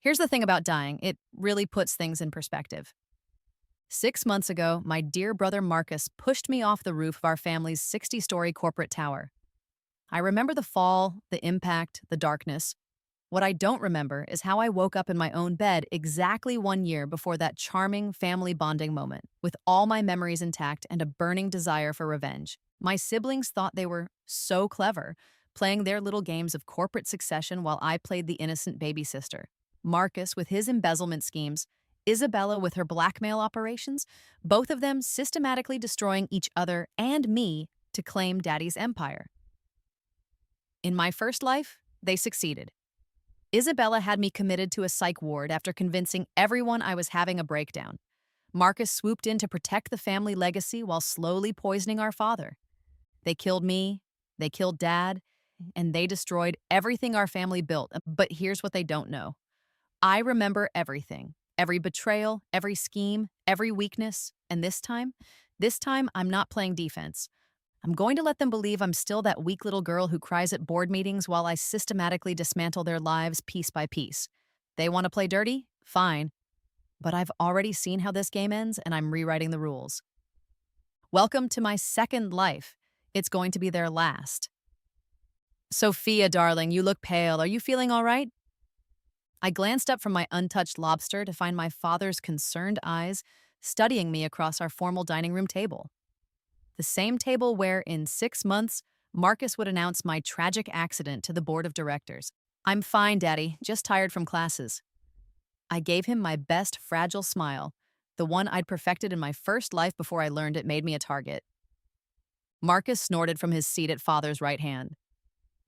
Here's the thing about dying, it really puts things in perspective. 6 months ago, my dear brother Marcus pushed me off the roof of our family's 60-story corporate tower. I remember the fall, the impact, the darkness. What I don't remember is how I woke up in my own bed exactly 1 year before that charming family bonding moment, with all my memories intact and a burning desire for revenge. My siblings thought they were so clever, playing their little games of corporate succession while I played the innocent baby sister. Marcus with his embezzlement schemes, Isabella with her blackmail operations, both of them systematically destroying each other and me to claim daddy's empire. In my first life, they succeeded. Isabella had me committed to a psych ward after convincing everyone I was having a breakdown. Marcus swooped in to protect the family legacy while slowly poisoning our father. They killed me, they killed Dad, and they destroyed everything our family built. But here's what they don't know. I remember everything. Every betrayal, every scheme, every weakness. And this time, I'm not playing defense. I'm going to let them believe I'm still that weak little girl who cries at board meetings while I systematically dismantle their lives piece by piece. They want to play dirty? Fine. But I've already seen how this game ends, and I'm rewriting the rules. Welcome to my second life. It's going to be their last. Sophia, darling, you look pale. Are you feeling all right? I glanced up from my untouched lobster to find my father's concerned eyes studying me across our formal dining room table. The same table where, in 6 months, Marcus would announce my tragic accident to the board of directors. I'm fine, Daddy, just tired from classes. I gave him my best fragile smile, the one I'd perfected in my first life before I learned it made me a target. Marcus snorted from his seat at Father's right hand.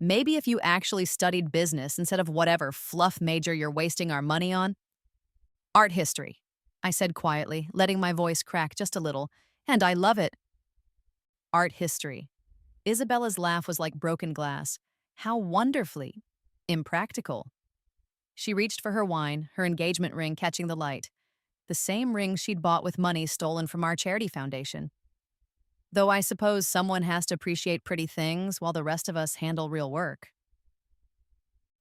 Maybe if you actually studied business instead of whatever fluff major you're wasting our money on. Art history, I said quietly, letting my voice crack just a little, and I love it. Art history. Isabella's laugh was like broken glass. How wonderfully impractical. She reached for her wine, her engagement ring catching the light. The same ring she'd bought with money stolen from our charity foundation. Though I suppose someone has to appreciate pretty things while the rest of us handle real work.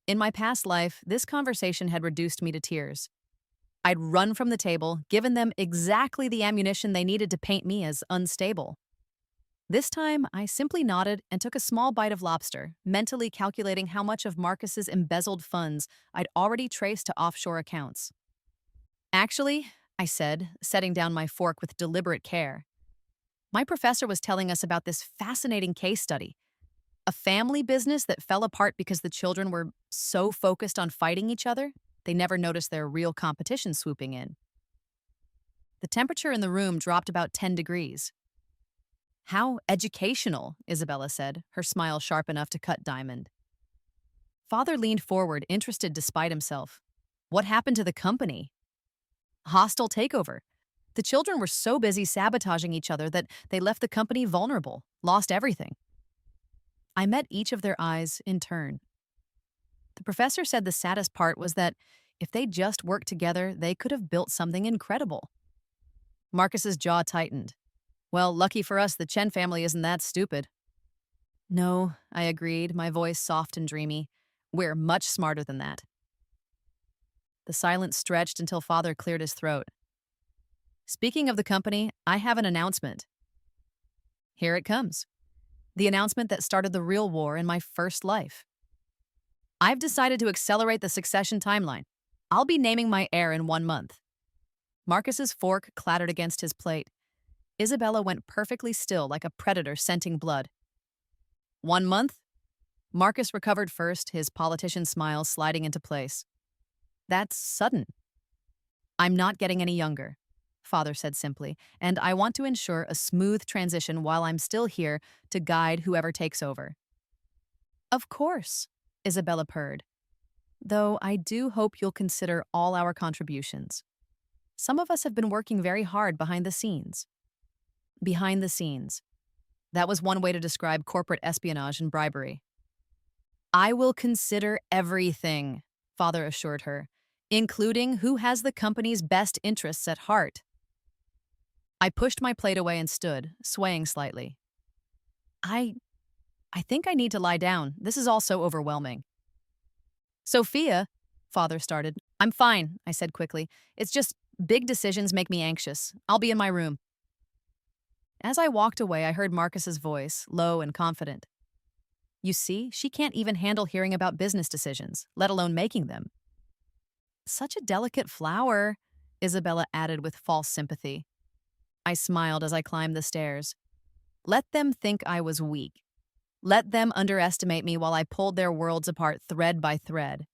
In my past life, this conversation had reduced me to tears. I'd run from the table, given them exactly the ammunition they needed to paint me as unstable. This time, I simply nodded and took a small bite of lobster, mentally calculating how much of Marcus's embezzled funds I'd already traced to offshore accounts. Actually, I said, setting down my fork with deliberate care, my professor was telling us about this fascinating case study. A family business that fell apart because the children were so focused on fighting each other, they never noticed their real competition swooping in. The temperature in the room dropped about 10 degrees. How educational, Isabella said, her smile sharp enough to cut diamond. Father leaned forward, interested despite himself. What happened to the company? Hostile takeover. The children were so busy sabotaging each other that they left the company vulnerable, lost everything. I met each of their eyes in turn. The professor said the saddest part was that if they just worked together, they could have built something incredible. Marcus's jaw tightened. Well, lucky for us, the Chen family isn't that stupid. No, I agreed, my voice soft and dreamy. We're much smarter than that. The silence stretched until Father cleared his throat. Speaking of the company, I have an announcement. Here it comes. The announcement that started the real war in my first life. I've decided to accelerate the succession timeline. I'll be naming my heir in 1 month. Marcus's fork clattered against his plate. Isabella went perfectly still like a predator scenting blood. 1 month? Marcus recovered first, his politician smile sliding into place. That's sudden. I'm not getting any younger, Father said simply, and I want to ensure a smooth transition while I'm still here to guide whoever takes over. Of course, Isabella purred. Though I do hope you'll consider all our contributions. Some of us have been working very hard behind the scenes. Behind the scenes. That was one way to describe corporate espionage and bribery. I will consider everything, Father assured her, including who has the company's best interests at heart. I pushed my plate away and stood, swaying slightly. I think I need to lie down. This is all so overwhelming. Sophia, Father started. I'm fine, I said quickly. It's just big decisions make me anxious. I'll be in my room. As I walked away, I heard Marcus's voice, low and confident. You see, she can't even handle hearing about business decisions, let alone making them. Such a delicate flower, Isabella added with false sympathy. I smiled as I climbed the stairs. Let them think I was weak. Let them underestimate me while I pulled their worlds apart thread by thread.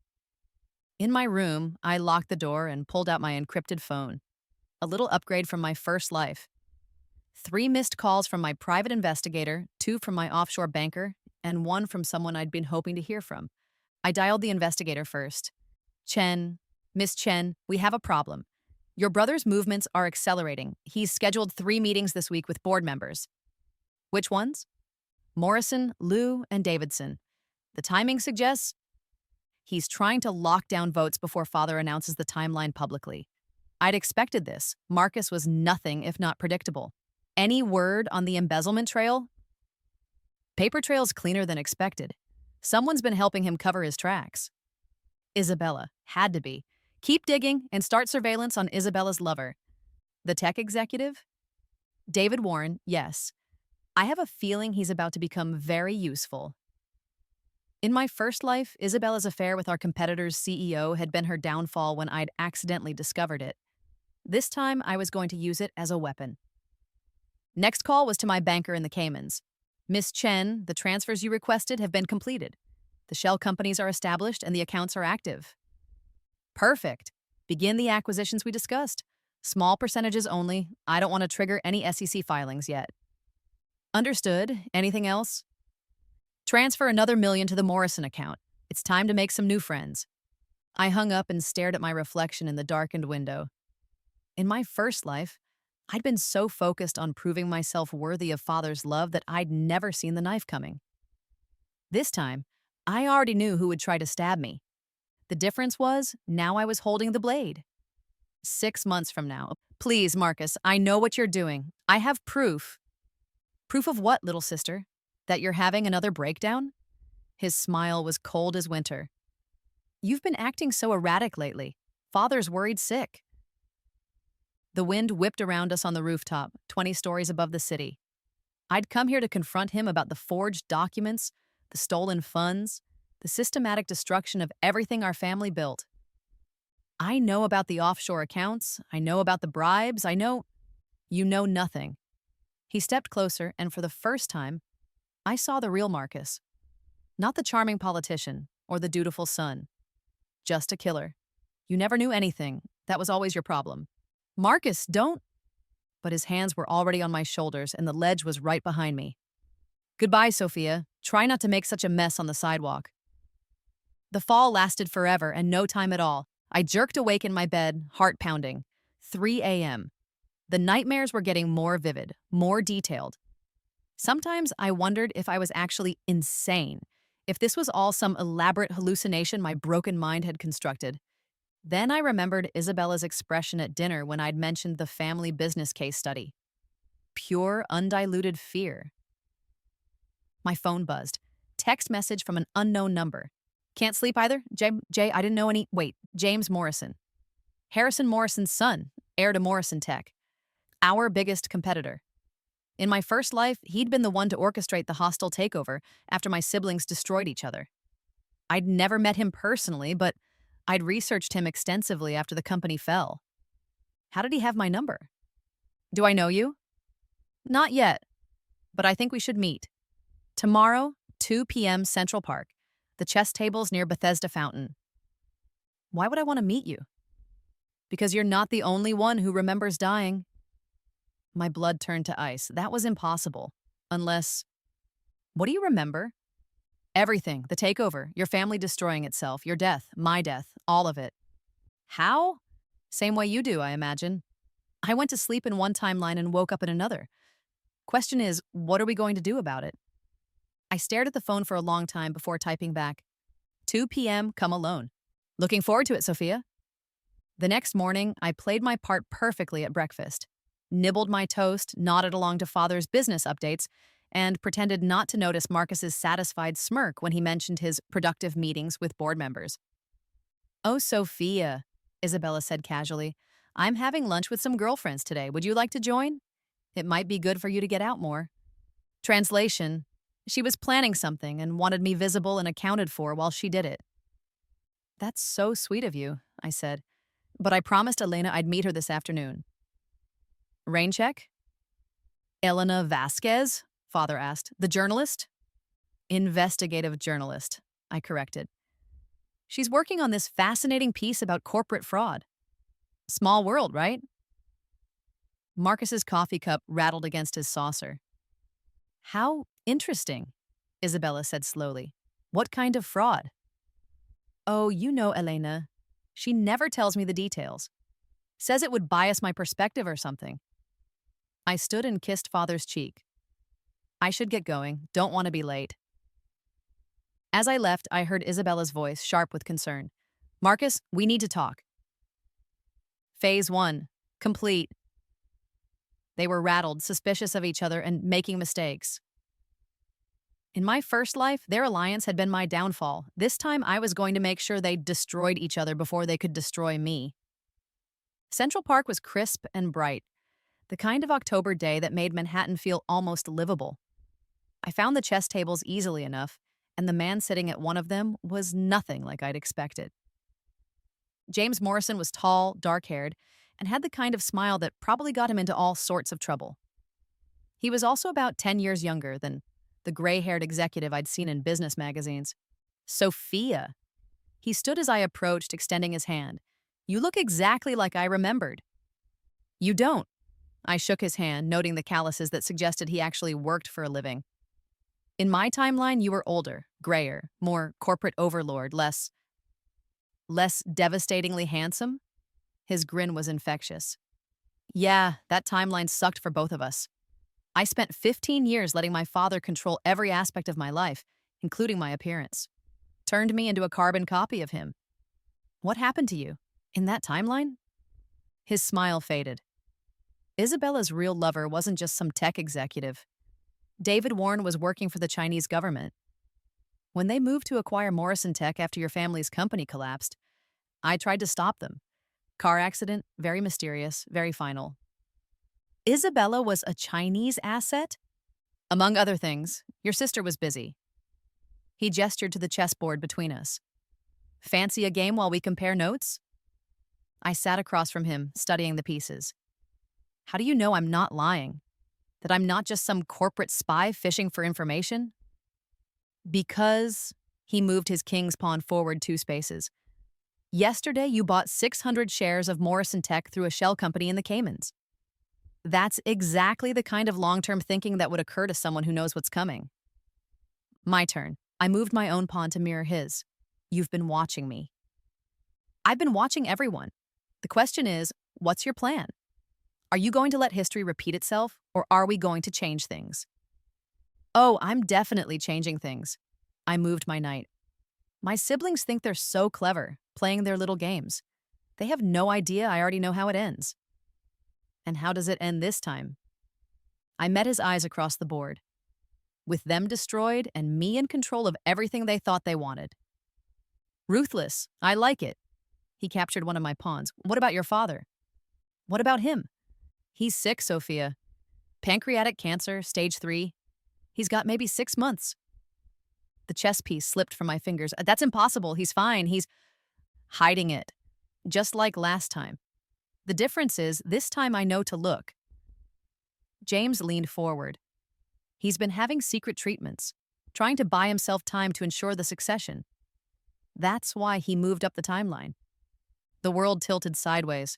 In my room, I locked the door and pulled out my encrypted phone. A little upgrade from my first life. 3 missed calls from my private investigator, 2 from my offshore banker, and 1 from someone I'd been hoping to hear from. I dialed the investigator first. Chen, Miss Chen, we have a problem. Your brother's movements are accelerating. He's scheduled 3 meetings this week with board members. Which ones? Morrison, Liu, and Davidson. The timing suggests he's trying to lock down votes before father announces the timeline publicly. I'd expected this. Marcus was nothing if not predictable. Any word on the embezzlement trail? Paper trail's cleaner than expected. Someone's been helping him cover his tracks. Isabella. Had to be. Keep digging and start surveillance on Isabella's lover. The tech executive? David Warren, yes. I have a feeling he's about to become very useful. In my first life, Isabella's affair with our competitor's CEO had been her downfall when I'd accidentally discovered it. This time, I was going to use it as a weapon. Next call was to my banker in the Caymans. Miss Chen, the transfers you requested have been completed. The shell companies are established and the accounts are active. Perfect. Begin the acquisitions we discussed. Small percentages only. I don't want to trigger any SEC filings yet. Understood. Anything else? Transfer another $1 million to the Morrison account. It's time to make some new friends. I hung up and stared at my reflection in the darkened window. In my first life, I'd been so focused on proving myself worthy of father's love that I'd never seen the knife coming. This time, I already knew who would try to stab me. The difference was, now I was holding the blade. 6 months from now. Please, Marcus, I know what you're doing. I have proof. Proof of what, little sister? That you're having another breakdown? His smile was cold as winter. You've been acting so erratic lately. Father's worried sick. The wind whipped around us on the rooftop, 20 stories above the city. I'd come here to confront him about the forged documents, the stolen funds, the systematic destruction of everything our family built. I know about the offshore accounts. I know about the bribes. You know nothing. He stepped closer, and for the first time, I saw the real Marcus. Not the charming politician or the dutiful son. Just a killer. You never knew anything. That was always your problem. Marcus, don't... But his hands were already on my shoulders, and the ledge was right behind me. Goodbye, Sophia. Try not to make such a mess on the sidewalk. The fall lasted forever and no time at all. I jerked awake in my bed, heart pounding. 3 a.m. The nightmares were getting more vivid, more detailed. Sometimes I wondered if I was actually insane, if this was all some elaborate hallucination my broken mind had constructed. Then I remembered Isabella's expression at dinner when I'd mentioned the family business case study. Pure, undiluted fear. My phone buzzed. Text message from an unknown number. Can't sleep either? I didn't know any... Wait, James Morrison. Harrison Morrison's son, heir to Morrison Tech. Our biggest competitor. In my first life, he'd been the one to orchestrate the hostile takeover after my siblings destroyed each other. I'd never met him personally, but I'd researched him extensively after the company fell. How did he have my number? Do I know you? Not yet, but I think we should meet. Tomorrow, 2 p.m. Central Park. The chess table's near Bethesda Fountain. Why would I want to meet you? Because you're not the only one who remembers dying. My blood turned to ice. That was impossible. Unless... What do you remember? Everything. The takeover. Your family destroying itself. Your death. My death. All of it. How? Same way you do, I imagine. I went to sleep in one timeline and woke up in another. Question is, what are we going to do about it? I stared at the phone for a long time before typing back. 2 p.m., come alone. Looking forward to it, Sophia. The next morning, I played my part perfectly at breakfast, nibbled my toast, nodded along to father's business updates, and pretended not to notice Marcus's satisfied smirk when he mentioned his productive meetings with board members. Oh, Sophia, Isabella said casually. I'm having lunch with some girlfriends today. Would you like to join? It might be good for you to get out more. Translation: she was planning something and wanted me visible and accounted for while she did it. That's so sweet of you, I said, but I promised Elena I'd meet her this afternoon. Rain check? Elena Vasquez? Father asked. The journalist? Investigative journalist, I corrected. She's working on this fascinating piece about corporate fraud. Small world, right? Marcus's coffee cup rattled against his saucer. How interesting, Isabella said slowly. What kind of fraud? Oh, you know Elena. She never tells me the details. Says it would bias my perspective or something. I stood and kissed Father's cheek. I should get going. Don't want to be late. As I left, I heard Isabella's voice, sharp with concern. Marcus, we need to talk. Phase 1. Complete. They were rattled, suspicious of each other, and making mistakes. In my first life, their alliance had been my downfall. This time, I was going to make sure they destroyed each other before they could destroy me. Central Park was crisp and bright, the kind of October day that made Manhattan feel almost livable. I found the chess tables easily enough, and the man sitting at one of them was nothing like I'd expected. James Morrison was tall, dark-haired, and had the kind of smile that probably got him into all sorts of trouble. He was also about 10 years younger than the gray-haired executive I'd seen in business magazines. Sophia. He stood as I approached, extending his hand. You look exactly like I remembered. You don't. I shook his hand, noting the calluses that suggested he actually worked for a living. In my timeline, you were older, grayer, more corporate overlord, less devastatingly handsome? His grin was infectious. Yeah, that timeline sucked for both of us. I spent 15 years letting my father control every aspect of my life, including my appearance. Turned me into a carbon copy of him. What happened to you? In that timeline? His smile faded. Isabella's real lover wasn't just some tech executive. David Warren was working for the Chinese government. When they moved to acquire Morrison Tech after your family's company collapsed, I tried to stop them. Car accident, very mysterious, very final. Isabella was a Chinese asset? Among other things, your sister was busy. He gestured to the chessboard between us. Fancy a game while we compare notes? I sat across from him, studying the pieces. How do you know I'm not lying? That I'm not just some corporate spy fishing for information? Because he moved his king's pawn forward 2 spaces. Yesterday, you bought 600 shares of Morrison Tech through a shell company in the Caymans. That's exactly the kind of long-term thinking that would occur to someone who knows what's coming. My turn. I moved my own pawn to mirror his. You've been watching me. I've been watching everyone. The question is, what's your plan? Are you going to let history repeat itself, or are we going to change things? Oh, I'm definitely changing things. I moved my knight. My siblings think they're so clever, playing their little games. They have no idea I already know how it ends. And how does it end this time? I met his eyes across the board. With them destroyed and me in control of everything they thought they wanted. Ruthless. I like it. He captured one of my pawns. What about your father? What about him? He's sick, Sophia. Pancreatic cancer, stage 3. He's got maybe 6 months. The chess piece slipped from my fingers. That's impossible. He's fine. He's hiding it. Just like last time. The difference is, this time I know to look. James leaned forward. He's been having secret treatments, trying to buy himself time to ensure the succession. That's why he moved up the timeline. The world tilted sideways.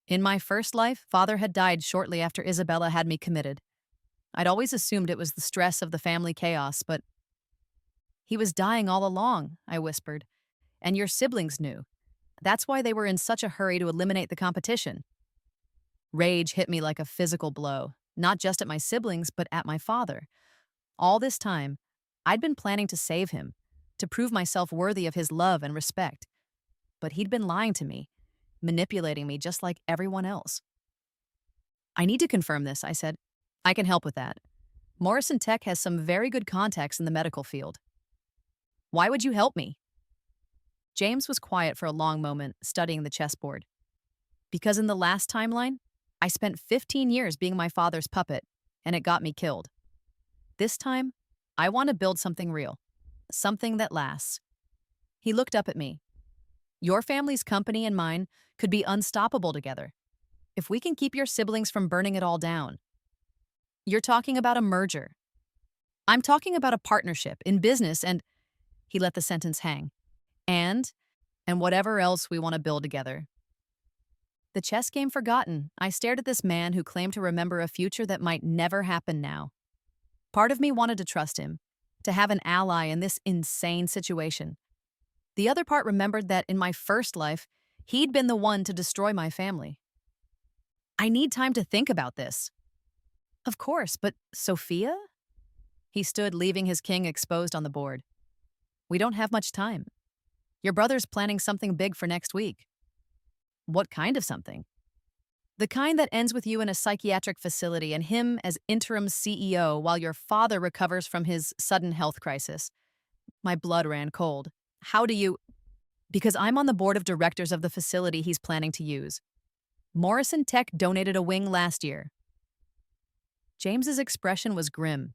In my first life, Father had died shortly after Isabella had me committed. I'd always assumed it was the stress of the family chaos, but he was dying all along, I whispered. And your siblings knew. That's why they were in such a hurry to eliminate the competition. Rage hit me like a physical blow, not just at my siblings, but at my father. All this time, I'd been planning to save him, to prove myself worthy of his love and respect. But he'd been lying to me, manipulating me just like everyone else. I need to confirm this, I said. I can help with that. Morrison Tech has some very good contacts in the medical field. Why would you help me? James was quiet for a long moment, studying the chessboard. Because in the last timeline, I spent 15 years being my father's puppet, and it got me killed. This time, I want to build something real, something that lasts. He looked up at me. Your family's company and mine could be unstoppable together if we can keep your siblings from burning it all down. You're talking about a merger. I'm talking about a partnership in business and he let the sentence hang. And whatever else we want to build together. The chess game forgotten, I stared at this man who claimed to remember a future that might never happen now. Part of me wanted to trust him, to have an ally in this insane situation. The other part remembered that in my first life, he'd been the one to destroy my family. I need time to think about this. Of course, but Sophia? He stood, leaving his king exposed on the board. We don't have much time. Your brother's planning something big for next week. What kind of something? The kind that ends with you in a psychiatric facility and him as interim CEO while your father recovers from his sudden health crisis. My blood ran cold. How do you... Because I'm on the board of directors of the facility he's planning to use. Morrison Tech donated a wing last year. James's expression was grim.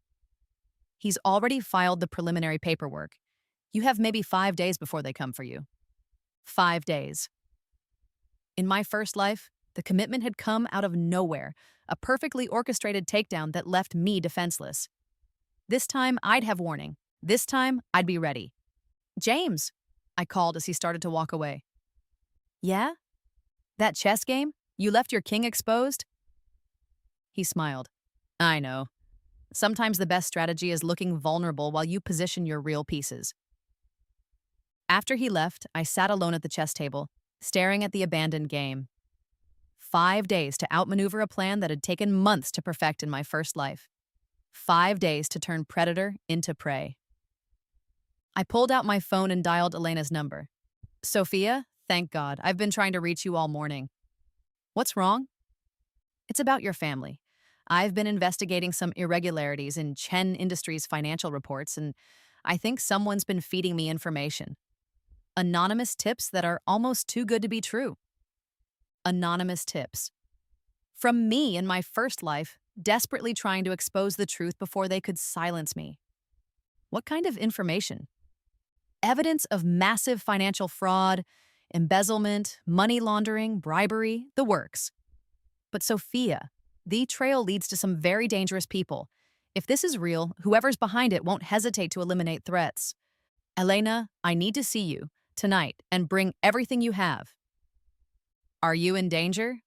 He's already filed the preliminary paperwork. You have maybe 5 days before they come for you. 5 days. In my first life, the commitment had come out of nowhere, a perfectly orchestrated takedown that left me defenseless. This time, I'd have warning. This time, I'd be ready. James, I called as he started to walk away. Yeah? That chess game? You left your king exposed? He smiled. I know. Sometimes the best strategy is looking vulnerable while you position your real pieces. After he left, I sat alone at the chess table, staring at the abandoned game. 5 days to outmaneuver a plan that had taken months to perfect in my first life. 5 days to turn predator into prey. I pulled out my phone and dialed Elena's number. Sophia, thank God, I've been trying to reach you all morning. What's wrong? It's about your family. I've been investigating some irregularities in Chen Industries' financial reports, and I think someone's been feeding me information. Anonymous tips that are almost too good to be true. Anonymous tips. From me in my first life, desperately trying to expose the truth before they could silence me. What kind of information? Evidence of massive financial fraud, embezzlement, money laundering, bribery, the works. But Sophia, the trail leads to some very dangerous people. If this is real, whoever's behind it won't hesitate to eliminate threats. Elena, I need to see you tonight and bring everything you have. Are you in danger?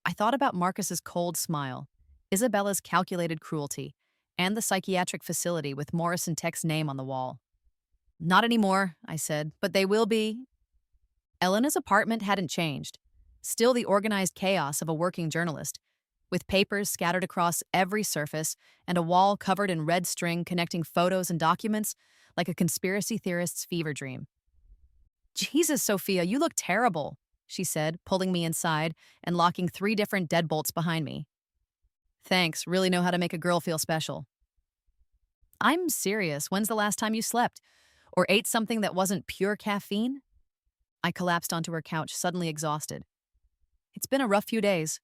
I thought about Marcus's cold smile, Isabella's calculated cruelty, and the psychiatric facility with Morrison Tech's name on the wall. Not anymore, I said, but they will be. Elena's apartment hadn't changed. Still the organized chaos of a working journalist, with papers scattered across every surface and a wall covered in red string connecting photos and documents like a conspiracy theorist's fever dream. Jesus, Sophia, you look terrible, she said, pulling me inside and locking 3 different deadbolts behind me. Thanks, really know how to make a girl feel special. I'm serious. When's the last time you slept? Or ate something that wasn't pure caffeine? I collapsed onto her couch, suddenly exhausted. It's been a rough few days.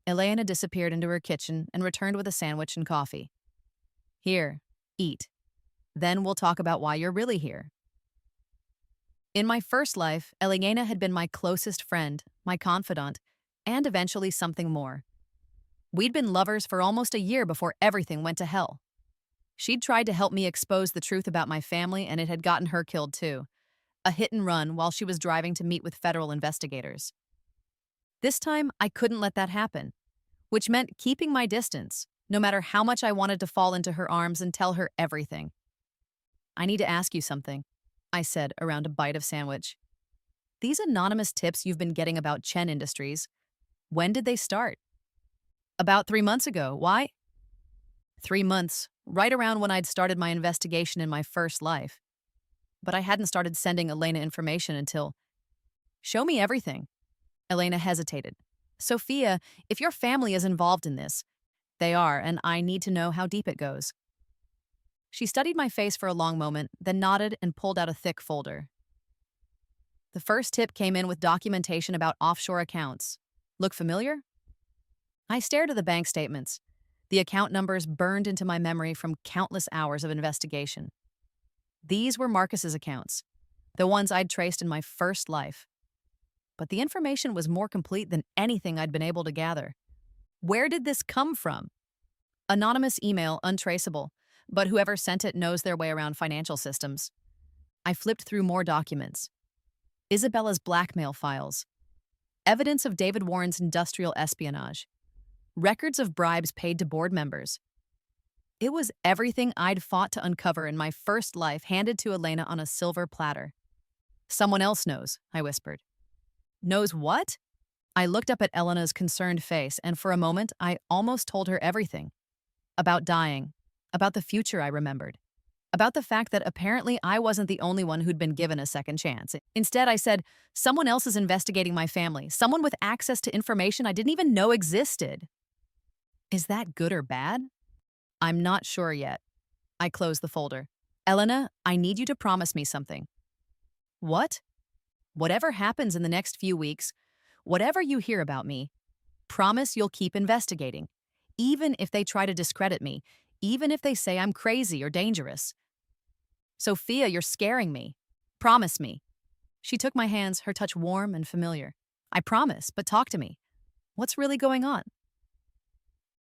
Elena disappeared into her kitchen and returned with a sandwich and coffee. Here, eat. Then we'll talk about why you're really here. In my first life, Elena had been my closest friend, my confidant, and eventually something more. We'd been lovers for almost a year before everything went to hell. She'd tried to help me expose the truth about my family, and it had gotten her killed too. A hit and run while she was driving to meet with federal investigators. This time, I couldn't let that happen, which meant keeping my distance, no matter how much I wanted to fall into her arms and tell her everything. I need to ask you something, I said around a bite of sandwich. These anonymous tips you've been getting about Chen Industries, when did they start? About 3 months ago. Why? 3 months, right around when I'd started my investigation in my first life. But I hadn't started sending Elena information until... Show me everything. Elena hesitated. Sophia, if your family is involved in this, they are, and I need to know how deep it goes. She studied my face for a long moment, then nodded and pulled out a thick folder. The first tip came in with documentation about offshore accounts. Look familiar? I stared at the bank statements. The account numbers burned into my memory from countless hours of investigation. These were Marcus's accounts, the ones I'd traced in my first life. But the information was more complete than anything I'd been able to gather. Where did this come from? Anonymous email, untraceable, but whoever sent it knows their way around financial systems. I flipped through more documents. Isabella's blackmail files. Evidence of David Warren's industrial espionage. Records of bribes paid to board members. It was everything I'd fought to uncover in my first life handed to Elena on a silver platter. Someone else knows, I whispered. Knows what? I looked up at Elena's concerned face, and for a moment, I almost told her everything. About dying. About the future I remembered. About the fact that apparently I wasn't the only one who'd been given a second chance. Instead, I said, someone else is investigating my family. Someone with access to information I didn't even know existed. Is that good or bad? I'm not sure yet. I closed the folder. Elena, I need you to promise me something. What? Whatever happens in the next few weeks, whatever you hear about me, promise you'll keep investigating, even if they try to discredit me, even if they say I'm crazy or dangerous. Sophia, you're scaring me. Promise me. She took my hands, her touch warm and familiar. I promise, but talk to me. What's really going on?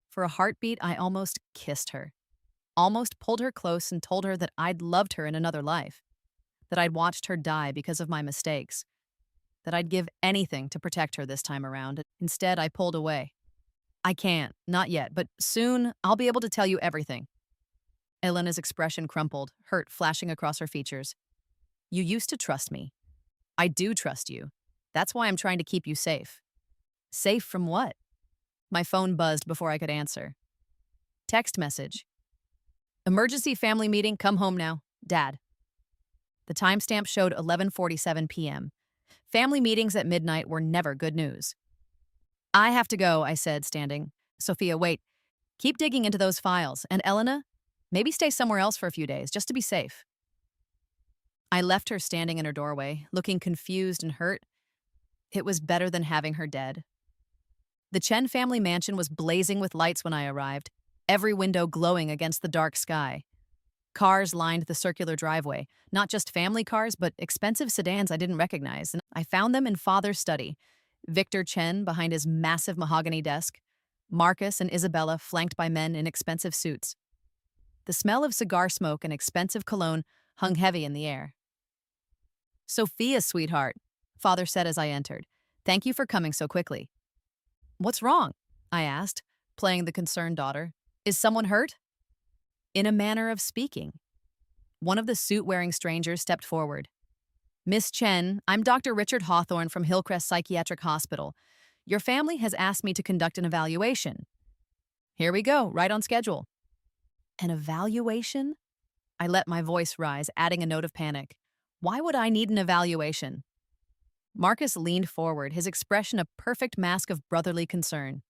For a heartbeat, I almost kissed her, almost pulled her close and told her that I'd loved her in another life, that I'd watched her die because of my mistakes, that I'd give anything to protect her this time around. Instead, I pulled away. I can't, not yet, but soon I'll be able to tell you everything. Elena's expression crumpled, hurt flashing across her features. You used to trust me. I do trust you. That's why I'm trying to keep you safe. Safe from what? My phone buzzed before I could answer. Text message. Emergency family meeting, come home now. Dad. The timestamp showed 11:47 p.m. Family meetings at midnight were never good news. I have to go, I said, standing. Sophia, wait. Keep digging into those files. And Elena, maybe stay somewhere else for a few days, just to be safe. I left her standing in her doorway, looking confused and hurt. It was better than having her dead. The Chen family mansion was blazing with lights when I arrived, every window glowing against the dark sky. Cars lined the circular driveway, not just family cars, but expensive sedans I didn't recognize, and I found them in Father's study. Victor Chen behind his massive mahogany desk, Marcus and Isabella flanked by men in expensive suits. The smell of cigar smoke and expensive cologne hung heavy in the air. Sophia, sweetheart, Father said as I entered. Thank you for coming so quickly. What's wrong? I asked, playing the concerned daughter. Is someone hurt? In a manner of speaking. One of the suit-wearing strangers stepped forward. Miss Chen, I'm Dr. Richard Hawthorne from Hillcrest Psychiatric Hospital. Your family has asked me to conduct an evaluation. Here we go, right on schedule. An evaluation? I let my voice rise, adding a note of panic. Why would I need an evaluation? Marcus leaned forward, his expression a perfect mask of brotherly concern.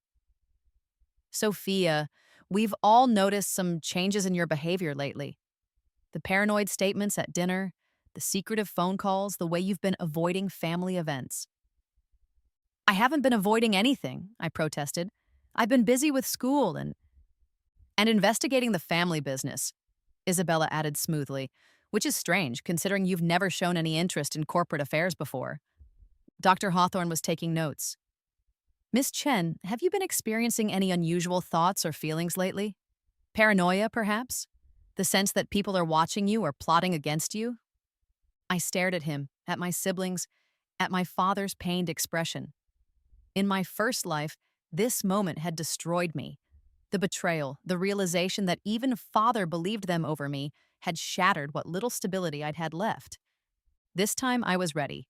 Sophia, we've all noticed some changes in your behavior lately. The paranoid statements at dinner, the secretive phone calls, the way you've been avoiding family events. I haven't been avoiding anything, I protested. I've been busy with school and investigating the family business, Isabella added smoothly, which is strange considering you've never shown any interest in corporate affairs before. Dr. Hawthorne was taking notes. Miss Chen, have you been experiencing any unusual thoughts or feelings lately? Paranoia, perhaps? The sense that people are watching you or plotting against you? I stared at him, at my siblings, at my father's pained expression. In my first life, this moment had destroyed me. The betrayal, the realization that even Father believed them over me, had shattered what little stability I'd had left. This time I was ready.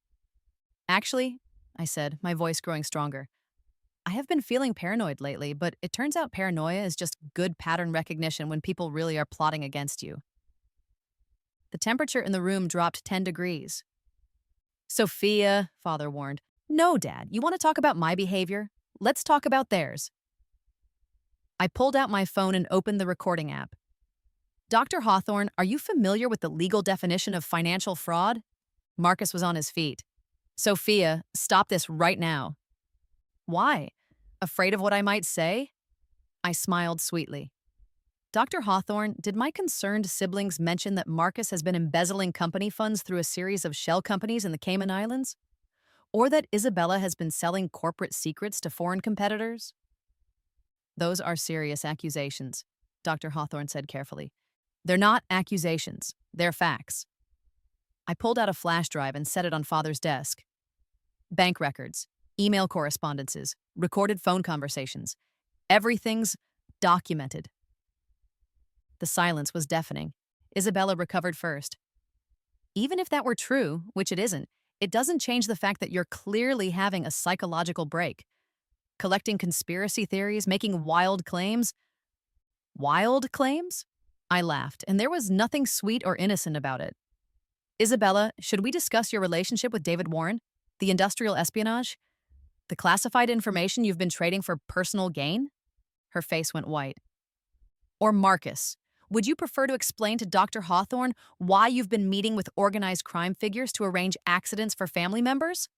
Actually, I said, my voice growing stronger, I have been feeling paranoid lately, but it turns out paranoia is just good pattern recognition when people really are plotting against you. The temperature in the room dropped 10 degrees. Sophia, Father warned. No, Dad, you want to talk about my behavior? Let's talk about theirs. I pulled out my phone and opened the recording app. Dr. Hawthorne, are you familiar with the legal definition of financial fraud? Marcus was on his feet. Sophia, stop this right now. Why? Afraid of what I might say? I smiled sweetly. Dr. Hawthorne, did my concerned siblings mention that Marcus has been embezzling company funds through a series of shell companies in the Cayman Islands? Or that Isabella has been selling corporate secrets to foreign competitors? Those are serious accusations, Dr. Hawthorne said carefully. They're not accusations, they're facts. I pulled out a flash drive and set it on Father's desk. Bank records, email correspondences, recorded phone conversations. Everything's documented. The silence was deafening. Isabella recovered first. Even if that were true, which it isn't, it doesn't change the fact that you're clearly having a psychological break. Collecting conspiracy theories, making wild claims. Wild claims? I laughed, and there was nothing sweet or innocent about it. Isabella, should we discuss your relationship with David Warren? The industrial espionage? The classified information you've been trading for personal gain? Her face went white. Or Marcus, would you prefer to explain to Dr. Hawthorne why you've been meeting with organized crime figures to arrange accidents for family members?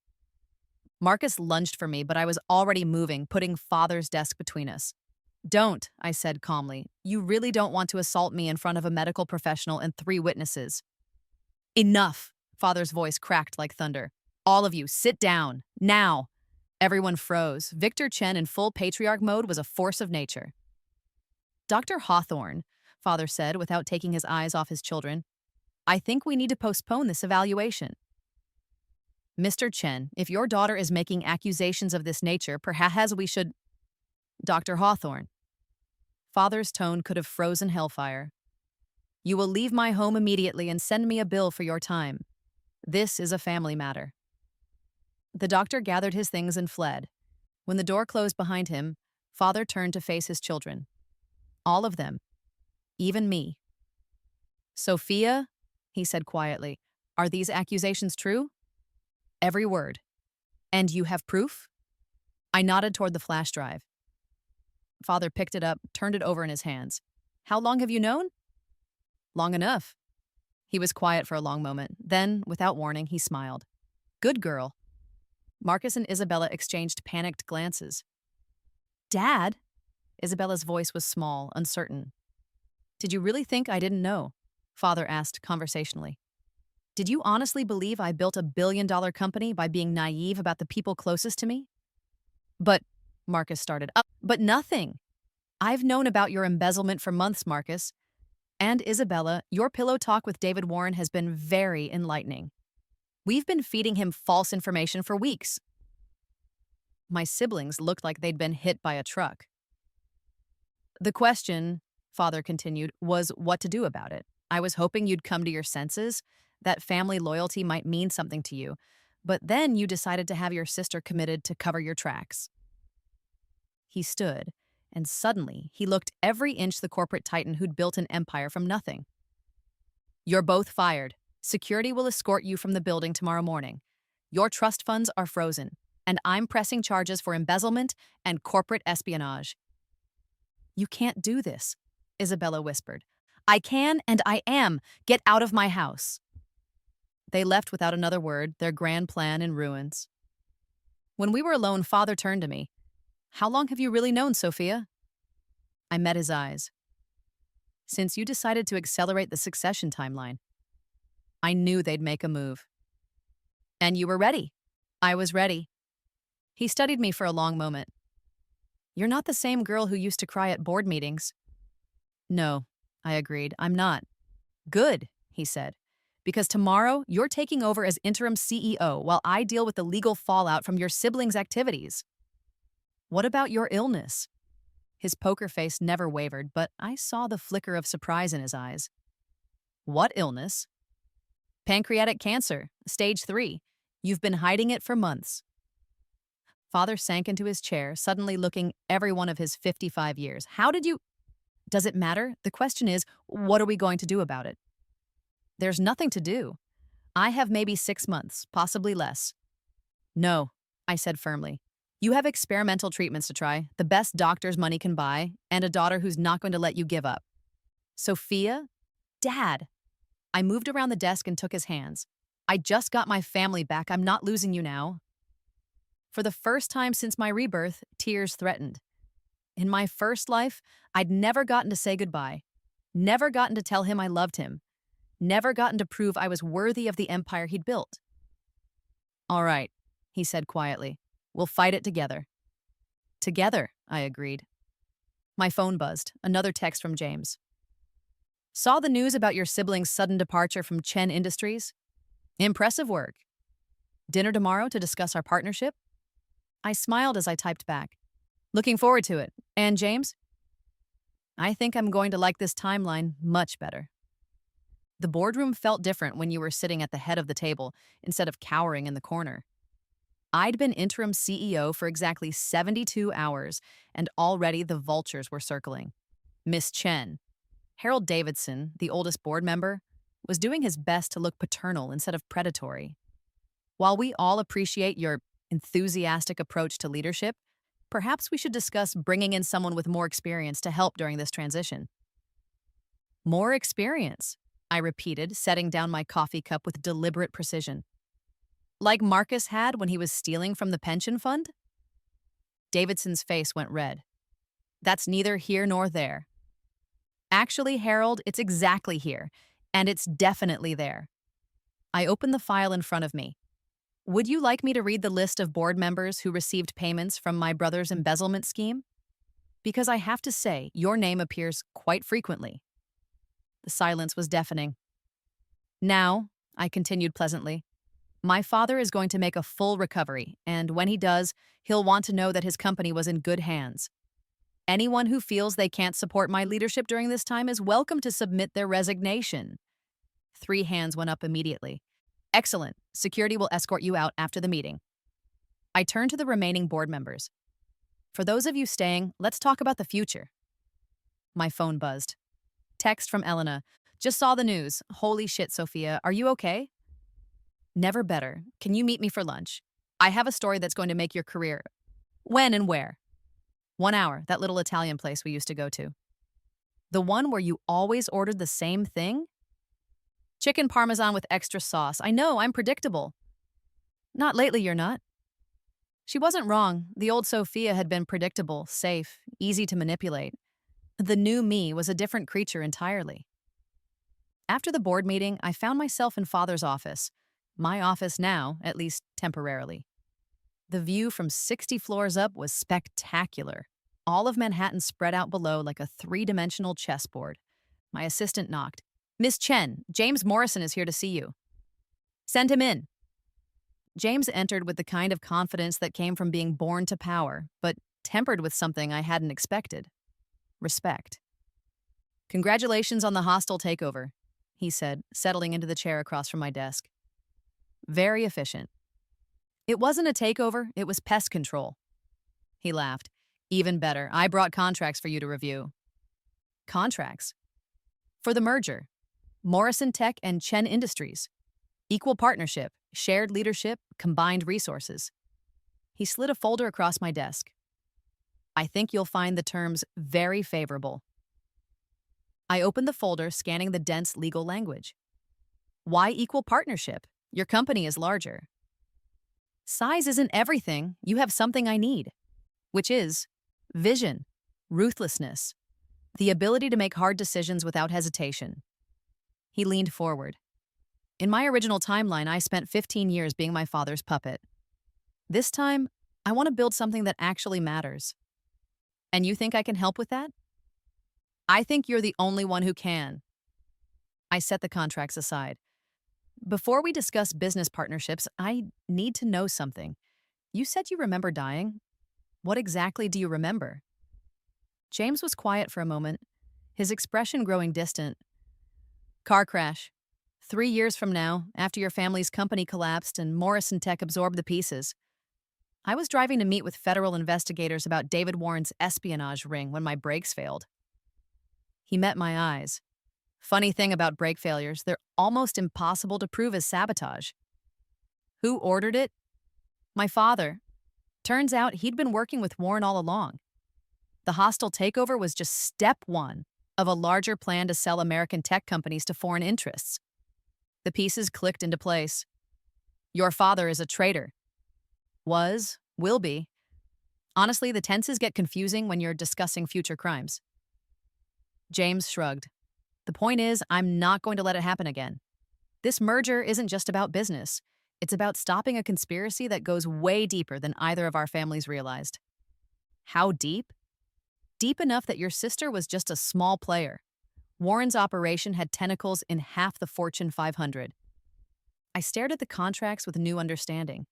Marcus lunged for me, but I was already moving, putting Father's desk between us. Don't, I said calmly. You really don't want to assault me in front of a medical professional and 3 witnesses. Enough, Father's voice cracked like thunder. All of you, sit down, now. Everyone froze. Victor Chen in full patriarch mode was a force of nature. Dr. Hawthorne, Father said without taking his eyes off his children, I think we need to postpone this evaluation. Mr. Chen, if your daughter is making accusations of this nature, perhaps we should... Dr. Hawthorne. Father's tone could have frozen hellfire. You will leave my home immediately and send me a bill for your time. This is a family matter. The doctor gathered his things and fled. When the door closed behind him, Father turned to face his children. All of them. Even me. Sophia, he said quietly, are these accusations true? Every word. And you have proof? I nodded toward the flash drive. Father picked it up, turned it over in his hands. How long have you known? Long enough. He was quiet for a long moment. Then, without warning, he smiled. Good girl. Marcus and Isabella exchanged panicked glances. Dad? Isabella's voice was small, uncertain. Did you really think I didn't know? Father asked conversationally. Did you honestly believe I built a billion-dollar company by being naive about the people closest to me? But, Marcus started up, but nothing. I've known about your embezzlement for months, Marcus. And Isabella, your pillow talk with David Warren has been very enlightening. We've been feeding him false information for weeks. My siblings looked like they'd been hit by a truck. The question, Father continued, was what to do about it. I was hoping you'd come to your senses, that family loyalty might mean something to you, but then you decided to have your sister committed to cover your tracks. He stood, and suddenly he looked every inch the corporate titan who'd built an empire from nothing. You're both fired. Security will escort you from the building tomorrow morning. Your trust funds are frozen, and I'm pressing charges for embezzlement and corporate espionage. You can't do this, Isabella whispered. I can and I am. Get out of my house. They left without another word, their grand plan in ruins. When we were alone, Father turned to me. How long have you really known, Sophia? I met his eyes. Since you decided to accelerate the succession timeline. I knew they'd make a move. And you were ready. I was ready. He studied me for a long moment. You're not the same girl who used to cry at board meetings. No, I agreed, I'm not. Good, he said, because tomorrow you're taking over as interim CEO while I deal with the legal fallout from your siblings' activities. What about your illness? His poker face never wavered, but I saw the flicker of surprise in his eyes. What illness? Pancreatic cancer, stage 3. You've been hiding it for months. Father sank into his chair, suddenly looking every one of his 55 years. How did you... Does it matter? The question is, what are we going to do about it? There's nothing to do. I have maybe 6 months, possibly less. No, I said firmly. You have experimental treatments to try, the best doctor's money can buy, and a daughter who's not going to let you give up. Sophia? Dad? I moved around the desk and took his hands. I just got my family back. I'm not losing you now. For the first time since my rebirth, tears threatened. In my first life, I'd never gotten to say goodbye, never gotten to tell him I loved him, never gotten to prove I was worthy of the empire he'd built. All right, he said quietly. We'll fight it together. Together, I agreed. My phone buzzed, another text from James. Saw the news about your sibling's sudden departure from Chen Industries? Impressive work. Dinner tomorrow to discuss our partnership? I smiled as I typed back. Looking forward to it. And James? I think I'm going to like this timeline much better. The boardroom felt different when you were sitting at the head of the table instead of cowering in the corner. I'd been interim CEO for exactly 72 hours, and already the vultures were circling. Miss Chen, Harold Davidson, the oldest board member, was doing his best to look paternal instead of predatory. While we all appreciate your enthusiastic approach to leadership, perhaps we should discuss bringing in someone with more experience to help during this transition. More experience, I repeated, setting down my coffee cup with deliberate precision. Like Marcus had when he was stealing from the pension fund? Davidson's face went red. That's neither here nor there. Actually, Harold, it's exactly here, and it's definitely there. I opened the file in front of me. Would you like me to read the list of board members who received payments from my brother's embezzlement scheme? Because I have to say, your name appears quite frequently. The silence was deafening. Now, I continued pleasantly, my father is going to make a full recovery, and when he does, he'll want to know that his company was in good hands. Anyone who feels they can't support my leadership during this time is welcome to submit their resignation. 3 hands went up immediately. Excellent. Security will escort you out after the meeting. I turned to the remaining board members. For those of you staying, let's talk about the future. My phone buzzed. Text from Elena. Just saw the news. Holy shit, Sophia. Are you okay? Never better. Can you meet me for lunch? I have a story that's going to make your career. When and where? 1 hour, that little Italian place we used to go to. The one where you always ordered the same thing? Chicken parmesan with extra sauce. I know, I'm predictable. Not lately, you're not. She wasn't wrong. The old Sophia had been predictable, safe, easy to manipulate. The new me was a different creature entirely. After the board meeting, I found myself in Father's office. My office now, at least temporarily. The view from 60 floors up was spectacular. All of Manhattan spread out below like a 3-dimensional chessboard. My assistant knocked. Miss Chen, James Morrison is here to see you. Send him in. James entered with the kind of confidence that came from being born to power, but tempered with something I hadn't expected. Respect. Congratulations on the hostile takeover, he said, settling into the chair across from my desk. Very efficient. It wasn't a takeover, it was pest control. He laughed. Even better, I brought contracts for you to review. Contracts? For the merger. Morrison Tech and Chen Industries. Equal partnership, shared leadership, combined resources. He slid a folder across my desk. I think you'll find the terms very favorable. I opened the folder, scanning the dense legal language. Why equal partnership? Your company is larger. Size isn't everything. You have something I need, which is vision, ruthlessness, the ability to make hard decisions without hesitation. He leaned forward. In my original timeline, I spent 15 years being my father's puppet. This time, I want to build something that actually matters. And you think I can help with that? I think you're the only one who can. I set the contracts aside. Before we discuss business partnerships, I need to know something. You said you remember dying. What exactly do you remember? James was quiet for a moment, his expression growing distant. Car crash. 3 years from now, after your family's company collapsed and Morrison Tech absorbed the pieces. I was driving to meet with federal investigators about David Warren's espionage ring when my brakes failed. He met my eyes. Funny thing about brake failures, they're almost impossible to prove as sabotage. Who ordered it? My father. Turns out he'd been working with Warren all along. The hostile takeover was just step 1 of a larger plan to sell American tech companies to foreign interests. The pieces clicked into place. Your father is a traitor. Was, will be. Honestly, the tenses get confusing when you're discussing future crimes. James shrugged. The point is, I'm not going to let it happen again. This merger isn't just about business. It's about stopping a conspiracy that goes way deeper than either of our families realized. How deep? Deep enough that your sister was just a small player. Warren's operation had tentacles in half the Fortune 500. I stared at the contracts with new understanding.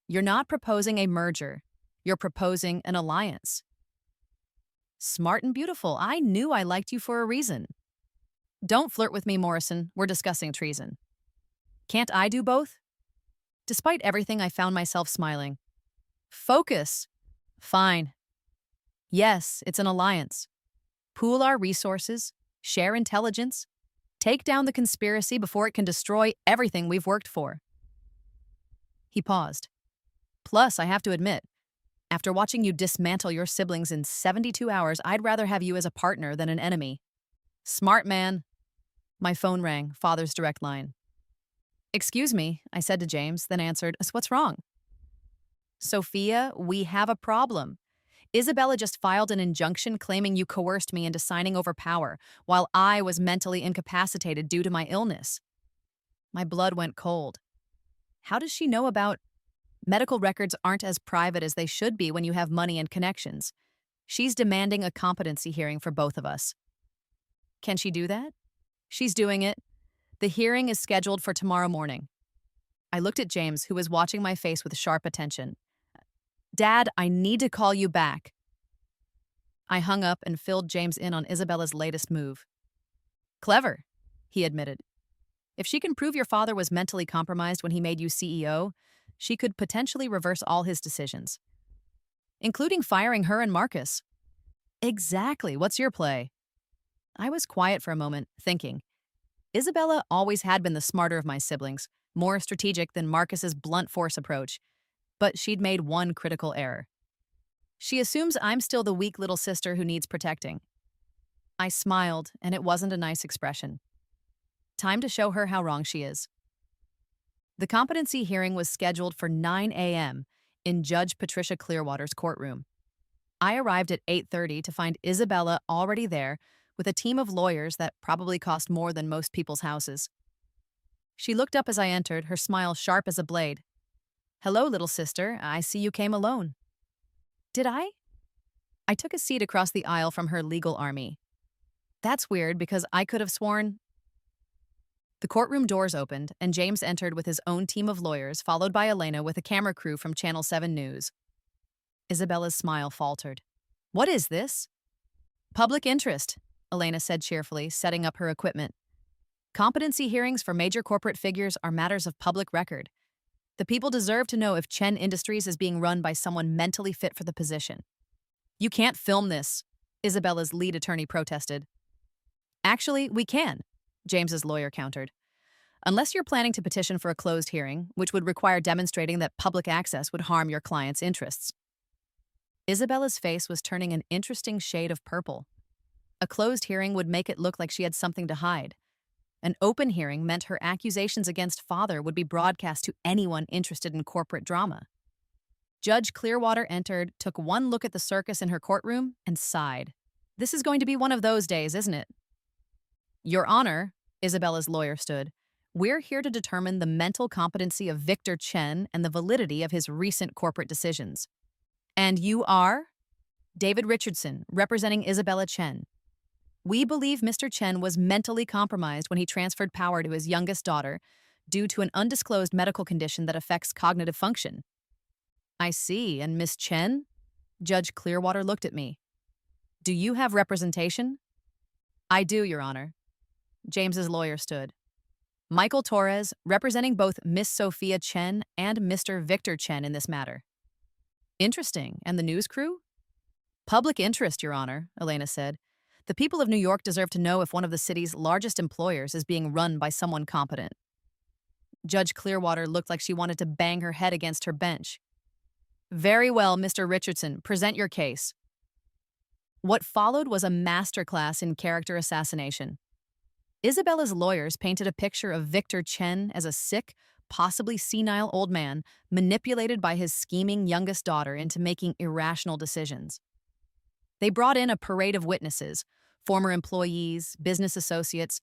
You're not proposing a merger. You're proposing an alliance. Smart and beautiful. I knew I liked you for a reason. Don't flirt with me, Morrison. We're discussing treason. Can't I do both? Despite everything, I found myself smiling. Focus. Fine. Yes, it's an alliance. Pool our resources, share intelligence, take down the conspiracy before it can destroy everything we've worked for. He paused. Plus, I have to admit, after watching you dismantle your siblings in 72 hours, I'd rather have you as a partner than an enemy. Smart man. My phone rang, father's direct line. Excuse me, I said to James, then answered, What's wrong? Sophia, we have a problem. Isabella just filed an injunction claiming you coerced me into signing over power while I was mentally incapacitated due to my illness. My blood went cold. How does she know about... Medical records aren't as private as they should be when you have money and connections. She's demanding a competency hearing for both of us. Can she do that? She's doing it. The hearing is scheduled for tomorrow morning. I looked at James, who was watching my face with sharp attention. Dad, I need to call you back. I hung up and filled James in on Isabella's latest move. Clever, he admitted. If she can prove your father was mentally compromised when he made you CEO, she could potentially reverse all his decisions, including firing her and Marcus. Exactly. What's your play? I was quiet for a moment, thinking. Isabella always had been the smarter of my siblings, more strategic than Marcus's blunt force approach, but she'd made one critical error. She assumes I'm still the weak little sister who needs protecting. I smiled, and it wasn't a nice expression. Time to show her how wrong she is. The competency hearing was scheduled for 9 a.m. in Judge Patricia Clearwater's courtroom. I arrived at 8:30 to find Isabella already there with a team of lawyers that probably cost more than most people's houses. She looked up as I entered, her smile sharp as a blade. Hello, little sister. I see you came alone. Did I? I took a seat across the aisle from her legal army. That's weird because I could have sworn... The courtroom doors opened, and James entered with his own team of lawyers, followed by Elena with a camera crew from Channel 7 News. Isabella's smile faltered. What is this? Public interest, Elena said cheerfully, setting up her equipment. Competency hearings for major corporate figures are matters of public record. The people deserve to know if Chen Industries is being run by someone mentally fit for the position. You can't film this, Isabella's lead attorney protested. Actually, we can, James's lawyer countered. Unless you're planning to petition for a closed hearing, which would require demonstrating that public access would harm your client's interests. Isabella's face was turning an interesting shade of purple. A closed hearing would make it look like she had something to hide. An open hearing meant her accusations against father would be broadcast to anyone interested in corporate drama. Judge Clearwater entered, took one look at the circus in her courtroom, and sighed. This is going to be one of those days, isn't it? Your Honor, Isabella's lawyer stood, we're here to determine the mental competency of Victor Chen and the validity of his recent corporate decisions. And you are? David Richardson, representing Isabella Chen. We believe Mr. Chen was mentally compromised when he transferred power to his youngest daughter due to an undisclosed medical condition that affects cognitive function. I see, and Miss Chen? Judge Clearwater looked at me. Do you have representation? I do, Your Honor. James's lawyer stood. Michael Torres, representing both Miss Sophia Chen and Mr. Victor Chen in this matter. Interesting. And the news crew? Public interest, Your Honor, Elena said. The people of New York deserve to know if one of the city's largest employers is being run by someone competent. Judge Clearwater looked like she wanted to bang her head against her bench. Very well, Mr. Richardson, present your case. What followed was a masterclass in character assassination. Isabella's lawyers painted a picture of Victor Chen as a sick, possibly senile old man manipulated by his scheming youngest daughter into making irrational decisions. They brought in a parade of witnesses, former employees, business associates,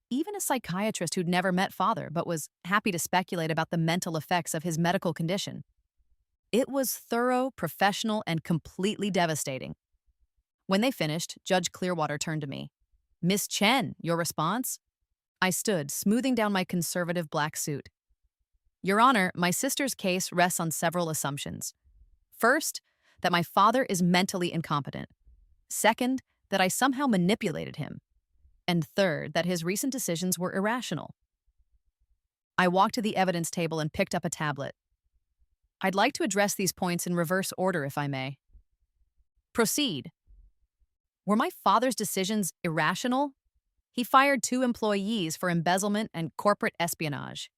even a psychiatrist who'd never met father but was happy to speculate about the mental effects of his medical condition. It was thorough, professional, and completely devastating. When they finished, Judge Clearwater turned to me. "Miss Chen, your response?" I stood, smoothing down my conservative black suit. "Your Honor, my sister's case rests on several assumptions. First, that my father is mentally incompetent. Second, that I somehow manipulated him. And third, that his recent decisions were irrational." I walked to the evidence table and picked up a tablet. "I'd like to address these points in reverse order, if I may." "Proceed." Were my father's decisions irrational? He fired 2 employees for embezzlement and corporate espionage.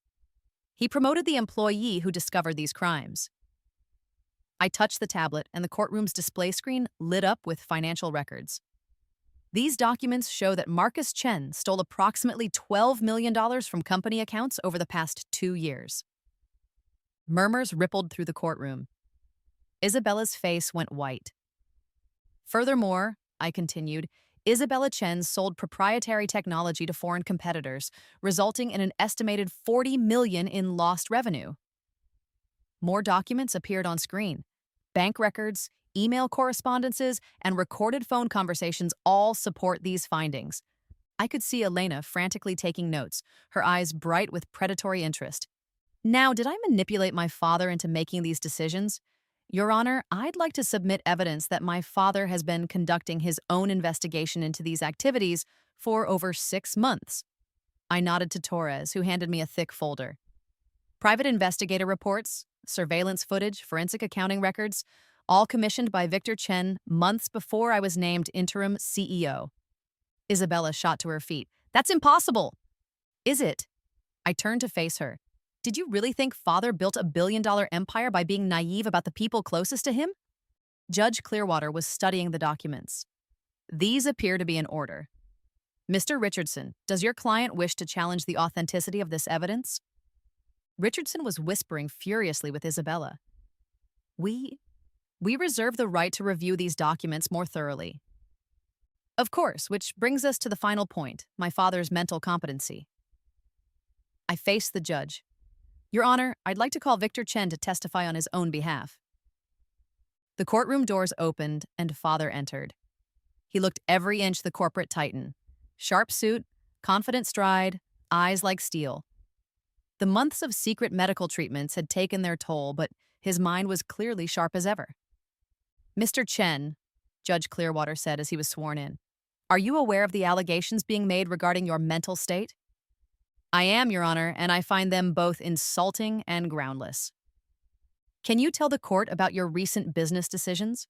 He promoted the employee who discovered these crimes. I touched the tablet, and the courtroom's display screen lit up with financial records. These documents show that Marcus Chen stole approximately $12 million from company accounts over the past 2 years. Murmurs rippled through the courtroom. Isabella's face went white. "Furthermore," I continued, "Isabella Chen sold proprietary technology to foreign competitors, resulting in an estimated $40 million in lost revenue." More documents appeared on screen. Bank records, email correspondences, and recorded phone conversations all support these findings. I could see Elena frantically taking notes, her eyes bright with predatory interest. "Now, did I manipulate my father into making these decisions? Your Honor, I'd like to submit evidence that my father has been conducting his own investigation into these activities for over 6 months." I nodded to Torres, who handed me a thick folder. "Private investigator reports, surveillance footage, forensic accounting records, all commissioned by Victor Chen months before I was named interim CEO." Isabella shot to her feet. "That's impossible!" "Is it?" I turned to face her. "Did you really think father built a billion-dollar empire by being naive about the people closest to him?" Judge Clearwater was studying the documents. "These appear to be in order. Mr. Richardson, does your client wish to challenge the authenticity of this evidence?" Richardson was whispering furiously with Isabella. We reserve the right to review these documents more thoroughly." "Of course, which brings us to the final point, my father's mental competency." I faced the judge. "Your Honor, I'd like to call Victor Chen to testify on his own behalf." The courtroom doors opened and father entered. He looked every inch the corporate titan. Sharp suit, confident stride, eyes like steel. The months of secret medical treatments had taken their toll, but his mind was clearly sharp as ever. "Mr. Chen," Judge Clearwater said as he was sworn in, "are you aware of the allegations being made regarding your mental state?" "I am, Your Honor, and I find them both insulting and groundless." "Can you tell the court about your recent business decisions?"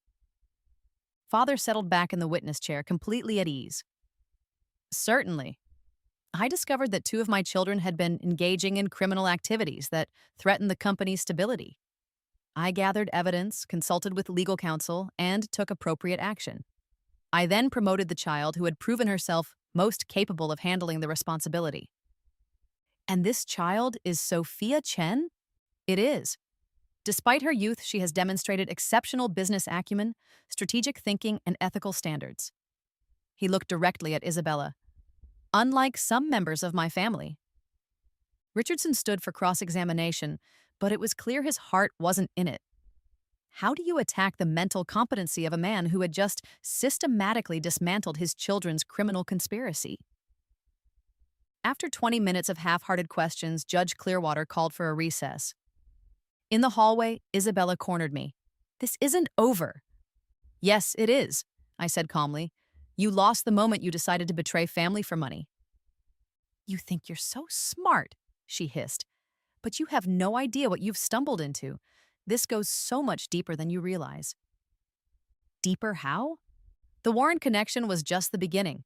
Father settled back in the witness chair, completely at ease. "Certainly. I discovered that 2 of my children had been engaging in criminal activities that threatened the company's stability. I gathered evidence, consulted with legal counsel, and took appropriate action. I then promoted the child who had proven herself most capable of handling the responsibility." "And this child is Sophia Chen?" "It is. Despite her youth, she has demonstrated exceptional business acumen, strategic thinking, and ethical standards." He looked directly at Isabella. "Unlike some members of my family." Richardson stood for cross-examination, but it was clear his heart wasn't in it. How do you attack the mental competency of a man who had just systematically dismantled his children's criminal conspiracy? After 20 minutes of half-hearted questions, Judge Clearwater called for a recess. In the hallway, Isabella cornered me. "This isn't over." "Yes, it is," I said calmly. "You lost the moment you decided to betray family for money." "You think you're so smart," she hissed. "But you have no idea what you've stumbled into. This goes so much deeper than you realize." "Deeper how?" "The Warren connection was just the beginning.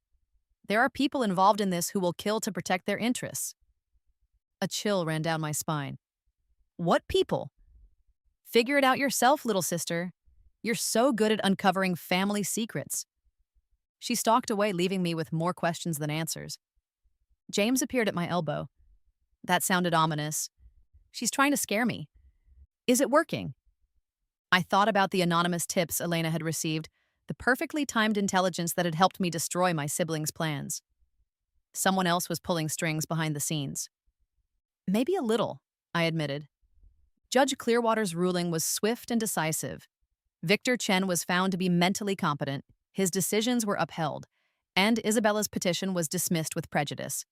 There are people involved in this who will kill to protect their interests." A chill ran down my spine. "What people?" "Figure it out yourself, little sister. You're so good at uncovering family secrets." She stalked away, leaving me with more questions than answers. James appeared at my elbow. That sounded ominous. She's trying to scare me. Is it working? I thought about the anonymous tips Elena had received, the perfectly timed intelligence that had helped me destroy my siblings' plans. Someone else was pulling strings behind the scenes. Maybe a little, I admitted. Judge Clearwater's ruling was swift and decisive. Victor Chen was found to be mentally competent, his decisions were upheld, and Isabella's petition was dismissed with prejudice.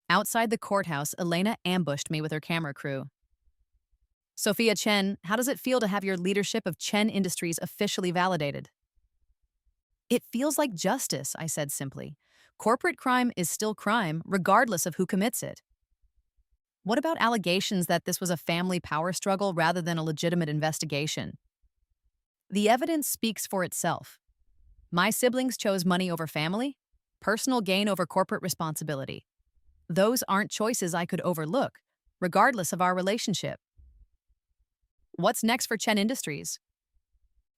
Outside the courthouse, Elena ambushed me with her camera crew. Sophia Chen, how does it feel to have your leadership of Chen Industries officially validated? It feels like justice, I said simply. Corporate crime is still crime, regardless of who commits it. What about allegations that this was a family power struggle rather than a legitimate investigation? The evidence speaks for itself. My siblings chose money over family, personal gain over corporate responsibility. Those aren't choices I could overlook, regardless of our relationship. What's next for Chen Industries?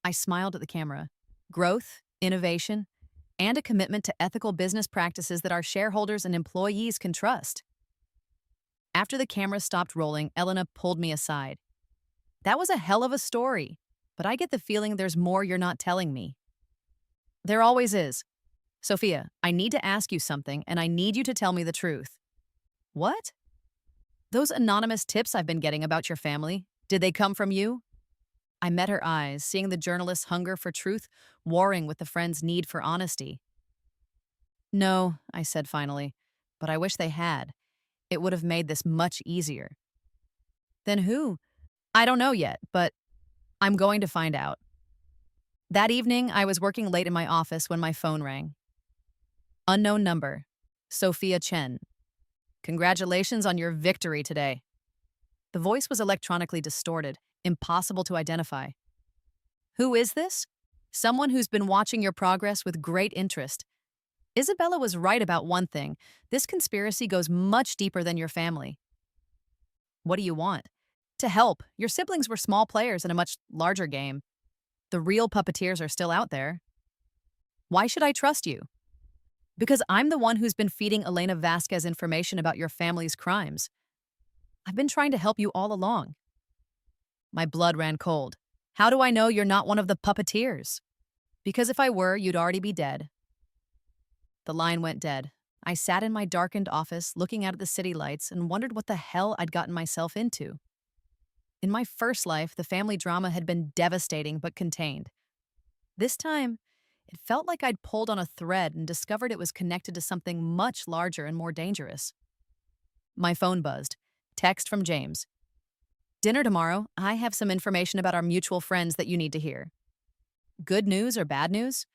I smiled at the camera. Growth, innovation, and a commitment to ethical business practices that our shareholders and employees can trust. After the camera stopped rolling, Elena pulled me aside. That was a hell of a story, but I get the feeling there's more you're not telling me. There always is. Sophia, I need to ask you something, and I need you to tell me the truth. What? Those anonymous tips I've been getting about your family, did they come from you? I met her eyes, seeing the journalist's hunger for truth warring with the friend's need for honesty. No, I said finally, but I wish they had. It would have made this much easier. Then who? I don't know yet, but I'm going to find out. That evening, I was working late in my office when my phone rang. Unknown number. Sophia Chen. Congratulations on your victory today. The voice was electronically distorted, impossible to identify. Who is this? Someone who's been watching your progress with great interest. Isabella was right about one thing. This conspiracy goes much deeper than your family. What do you want? To help. Your siblings were small players in a much larger game. The real puppeteers are still out there. Why should I trust you? Because I'm the one who's been feeding Elena Vasquez information about your family's crimes. I've been trying to help you all along. My blood ran cold. How do I know you're not one of the puppeteers? Because if I were, you'd already be dead. The line went dead. I sat in my darkened office, looking out at the city lights, and wondered what the hell I'd gotten myself into. In my first life, the family drama had been devastating but contained. This time, it felt like I'd pulled on a thread and discovered it was connected to something much larger and more dangerous. My phone buzzed. Text from James. Dinner tomorrow. I have some information about our mutual friends that you need to hear. Good news or bad news?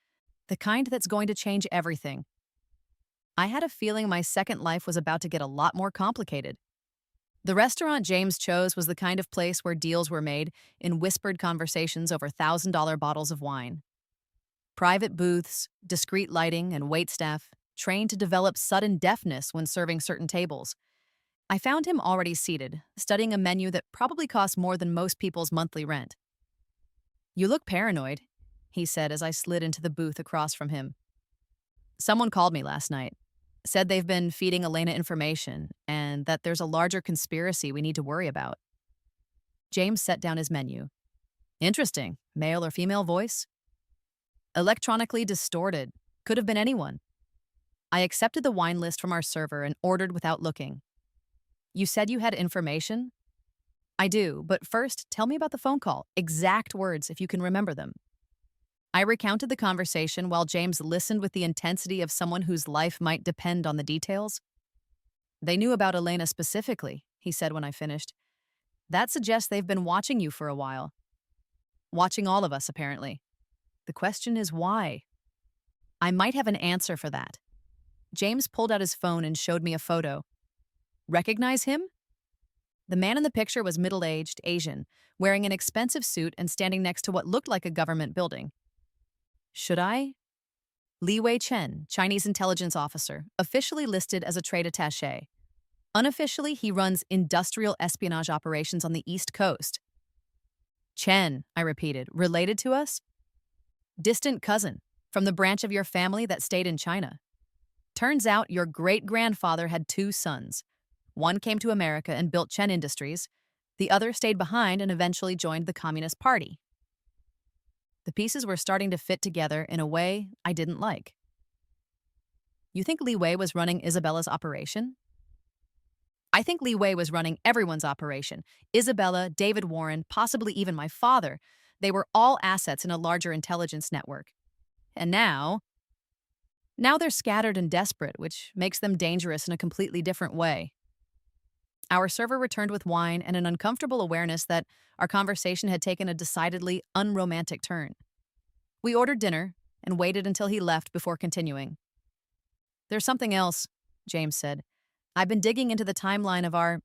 The kind that's going to change everything. I had a feeling my second life was about to get a lot more complicated. The restaurant James chose was the kind of place where deals were made in whispered conversations over $1,000 bottles of wine. Private booths, discreet lighting, and waitstaff trained to develop sudden deafness when serving certain tables. I found him already seated, studying a menu that probably cost more than most people's monthly rent. You look paranoid, he said as I slid into the booth across from him. Someone called me last night. Said they've been feeding Elena information and that there's a larger conspiracy we need to worry about. James set down his menu. Interesting. Male or female voice? Electronically distorted. Could have been anyone. I accepted the wine list from our server and ordered without looking. You said you had information? I do, but first, tell me about the phone call. Exact words, if you can remember them. I recounted the conversation while James listened with the intensity of someone whose life might depend on the details. They knew about Elena specifically, he said when I finished. That suggests they've been watching you for a while. Watching all of us, apparently. The question is why? I might have an answer for that. James pulled out his phone and showed me a photo. Recognize him? The man in the picture was middle-aged, Asian, wearing an expensive suit and standing next to what looked like a government building. Should I? Li Wei Chen, Chinese intelligence officer, officially listed as a trade attaché. Unofficially, he runs industrial espionage operations on the East Coast. Chen, I repeated, related to us? Distant cousin, from the branch of your family that stayed in China. Turns out your great-grandfather had 2 sons. One came to America and built Chen Industries. The other stayed behind and eventually joined the Communist Party. The pieces were starting to fit together in a way I didn't like. You think Li Wei was running Isabella's operation? I think Li Wei was running everyone's operation. Isabella, David Warren, possibly even my father. They were all assets in a larger intelligence network. And now they're scattered and desperate, which makes them dangerous in a completely different way. Our server returned with wine and an uncomfortable awareness that our conversation had taken a decidedly unromantic turn. We ordered dinner and waited until he left before continuing. There's something else, James said. I've been digging into the timeline of our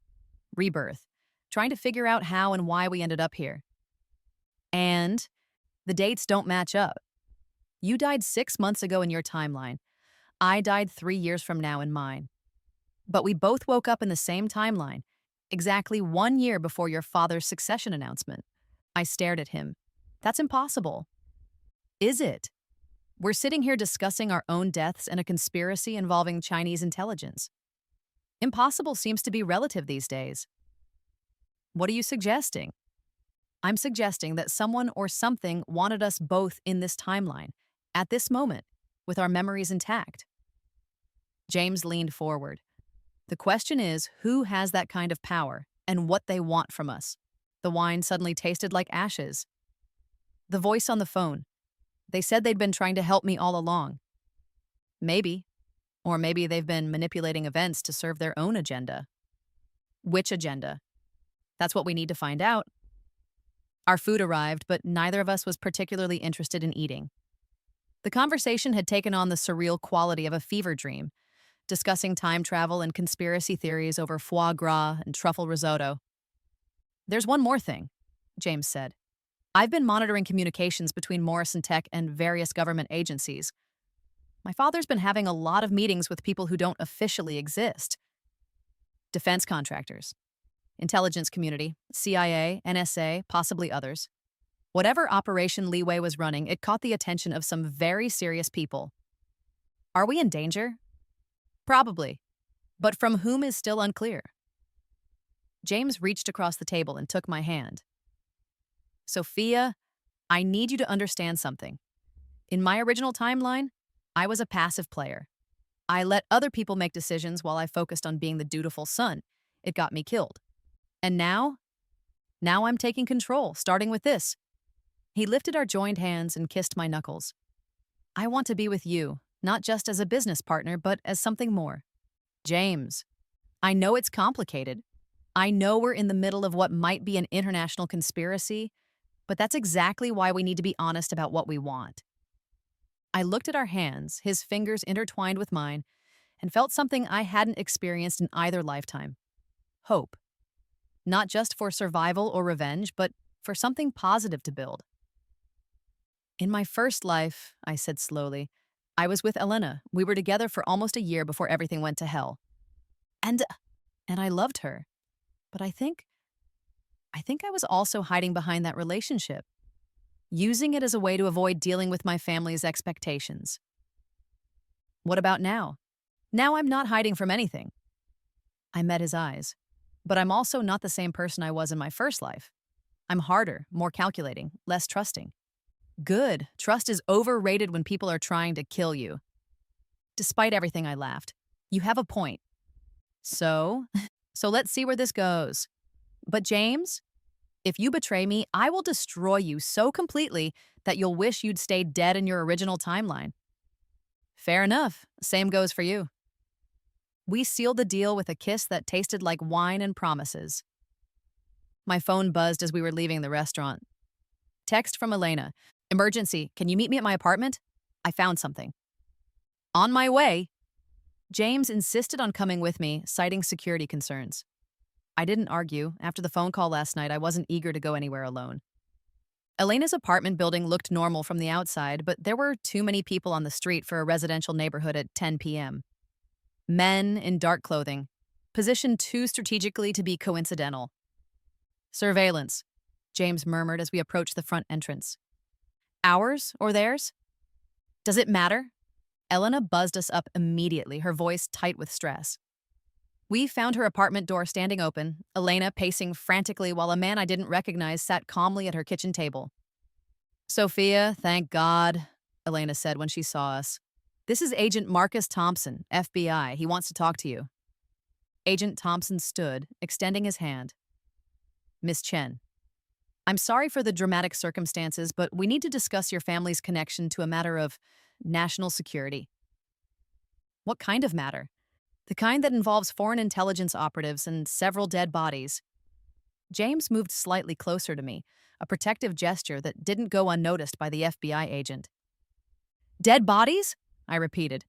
rebirth, trying to figure out how and why we ended up here. And the dates don't match up. You died 6 months ago in your timeline. I died 3 years from now in mine. But we both woke up in the same timeline, exactly 1 year before your father's succession announcement. I stared at him. That's impossible. Is it? We're sitting here discussing our own deaths and a conspiracy involving Chinese intelligence. Impossible seems to be relative these days. What are you suggesting? I'm suggesting that someone or something wanted us both in this timeline, at this moment, with our memories intact. James leaned forward. The question is, who has that kind of power and what they want from us? The wine suddenly tasted like ashes. The voice on the phone. They said they'd been trying to help me all along. Maybe. Or maybe they've been manipulating events to serve their own agenda. Which agenda? That's what we need to find out. Our food arrived, but neither of us was particularly interested in eating. The conversation had taken on the surreal quality of a fever dream, discussing time travel and conspiracy theories over foie gras and truffle risotto. There's one more thing, James said. I've been monitoring communications between Morrison Tech and various government agencies. My father's been having a lot of meetings with people who don't officially exist. Defense contractors, intelligence community, CIA, NSA, possibly others. Whatever operation Li Wei was running, it caught the attention of some very serious people. Are we in danger? Probably, but from whom is still unclear. James reached across the table and took my hand. Sophia, I need you to understand something. In my original timeline, I was a passive player. I let other people make decisions while I focused on being the dutiful son. It got me killed. And now I'm taking control, starting with this. He lifted our joined hands and kissed my knuckles. I want to be with you, not just as a business partner, but as something more. James, I know it's complicated. I know we're in the middle of what might be an international conspiracy, but that's exactly why we need to be honest about what we want. I looked at our hands, his fingers intertwined with mine, and felt something I hadn't experienced in either lifetime. Hope. Not just for survival or revenge, but for something positive to build. In my first life, I said slowly, I was with Elena. We were together for almost a year before everything went to hell. And I loved her. But I think I was also hiding behind that relationship, using it as a way to avoid dealing with my family's expectations. What about now? Now I'm not hiding from anything. I met his eyes. But I'm also not the same person I was in my first life. I'm harder, more calculating, less trusting. Good. Trust is overrated when people are trying to kill you. Despite everything, I laughed. You have a point. So let's see where this goes. But James, if you betray me, I will destroy you so completely that you'll wish you'd stayed dead in your original timeline. Fair enough. Same goes for you. We sealed the deal with a kiss that tasted like wine and promises. My phone buzzed as we were leaving the restaurant. Text from Elena. Emergency. Can you meet me at my apartment? I found something. On my way. James insisted on coming with me, citing security concerns. I didn't argue. After the phone call last night, I wasn't eager to go anywhere alone. Elena's apartment building looked normal from the outside, but there were too many people on the street for a residential neighborhood at 10 p.m. Men in dark clothing, positioned too strategically to be coincidental. Surveillance, James murmured as we approached the front entrance. Ours or theirs? Does it matter? Elena buzzed us up immediately, her voice tight with stress. We found her apartment door standing open, Elena pacing frantically while a man I didn't recognize sat calmly at her kitchen table. Sophia, thank God, Elena said when she saw us. This is Agent Marcus Thompson, FBI. He wants to talk to you. Agent Thompson stood, extending his hand. Miss Chen, I'm sorry for the dramatic circumstances, but we need to discuss your family's connection to a matter of national security. What kind of matter? The kind that involves foreign intelligence operatives and several dead bodies. James moved slightly closer to me, a protective gesture that didn't go unnoticed by the FBI agent. Dead bodies? I repeated.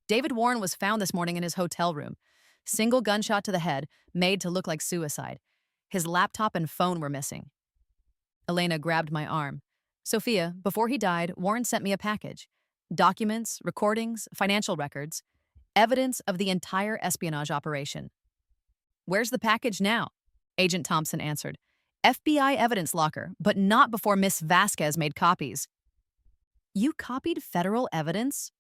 David Warren was found this morning in his hotel room. Single gunshot to the head, made to look like suicide. His laptop and phone were missing. Elena grabbed my arm. Sophia, before he died, Warren sent me a package. Documents, recordings, financial records, evidence of the entire espionage operation. Where's the package now? Agent Thompson answered. FBI evidence locker, but not before Miss Vasquez made copies. You copied federal evidence?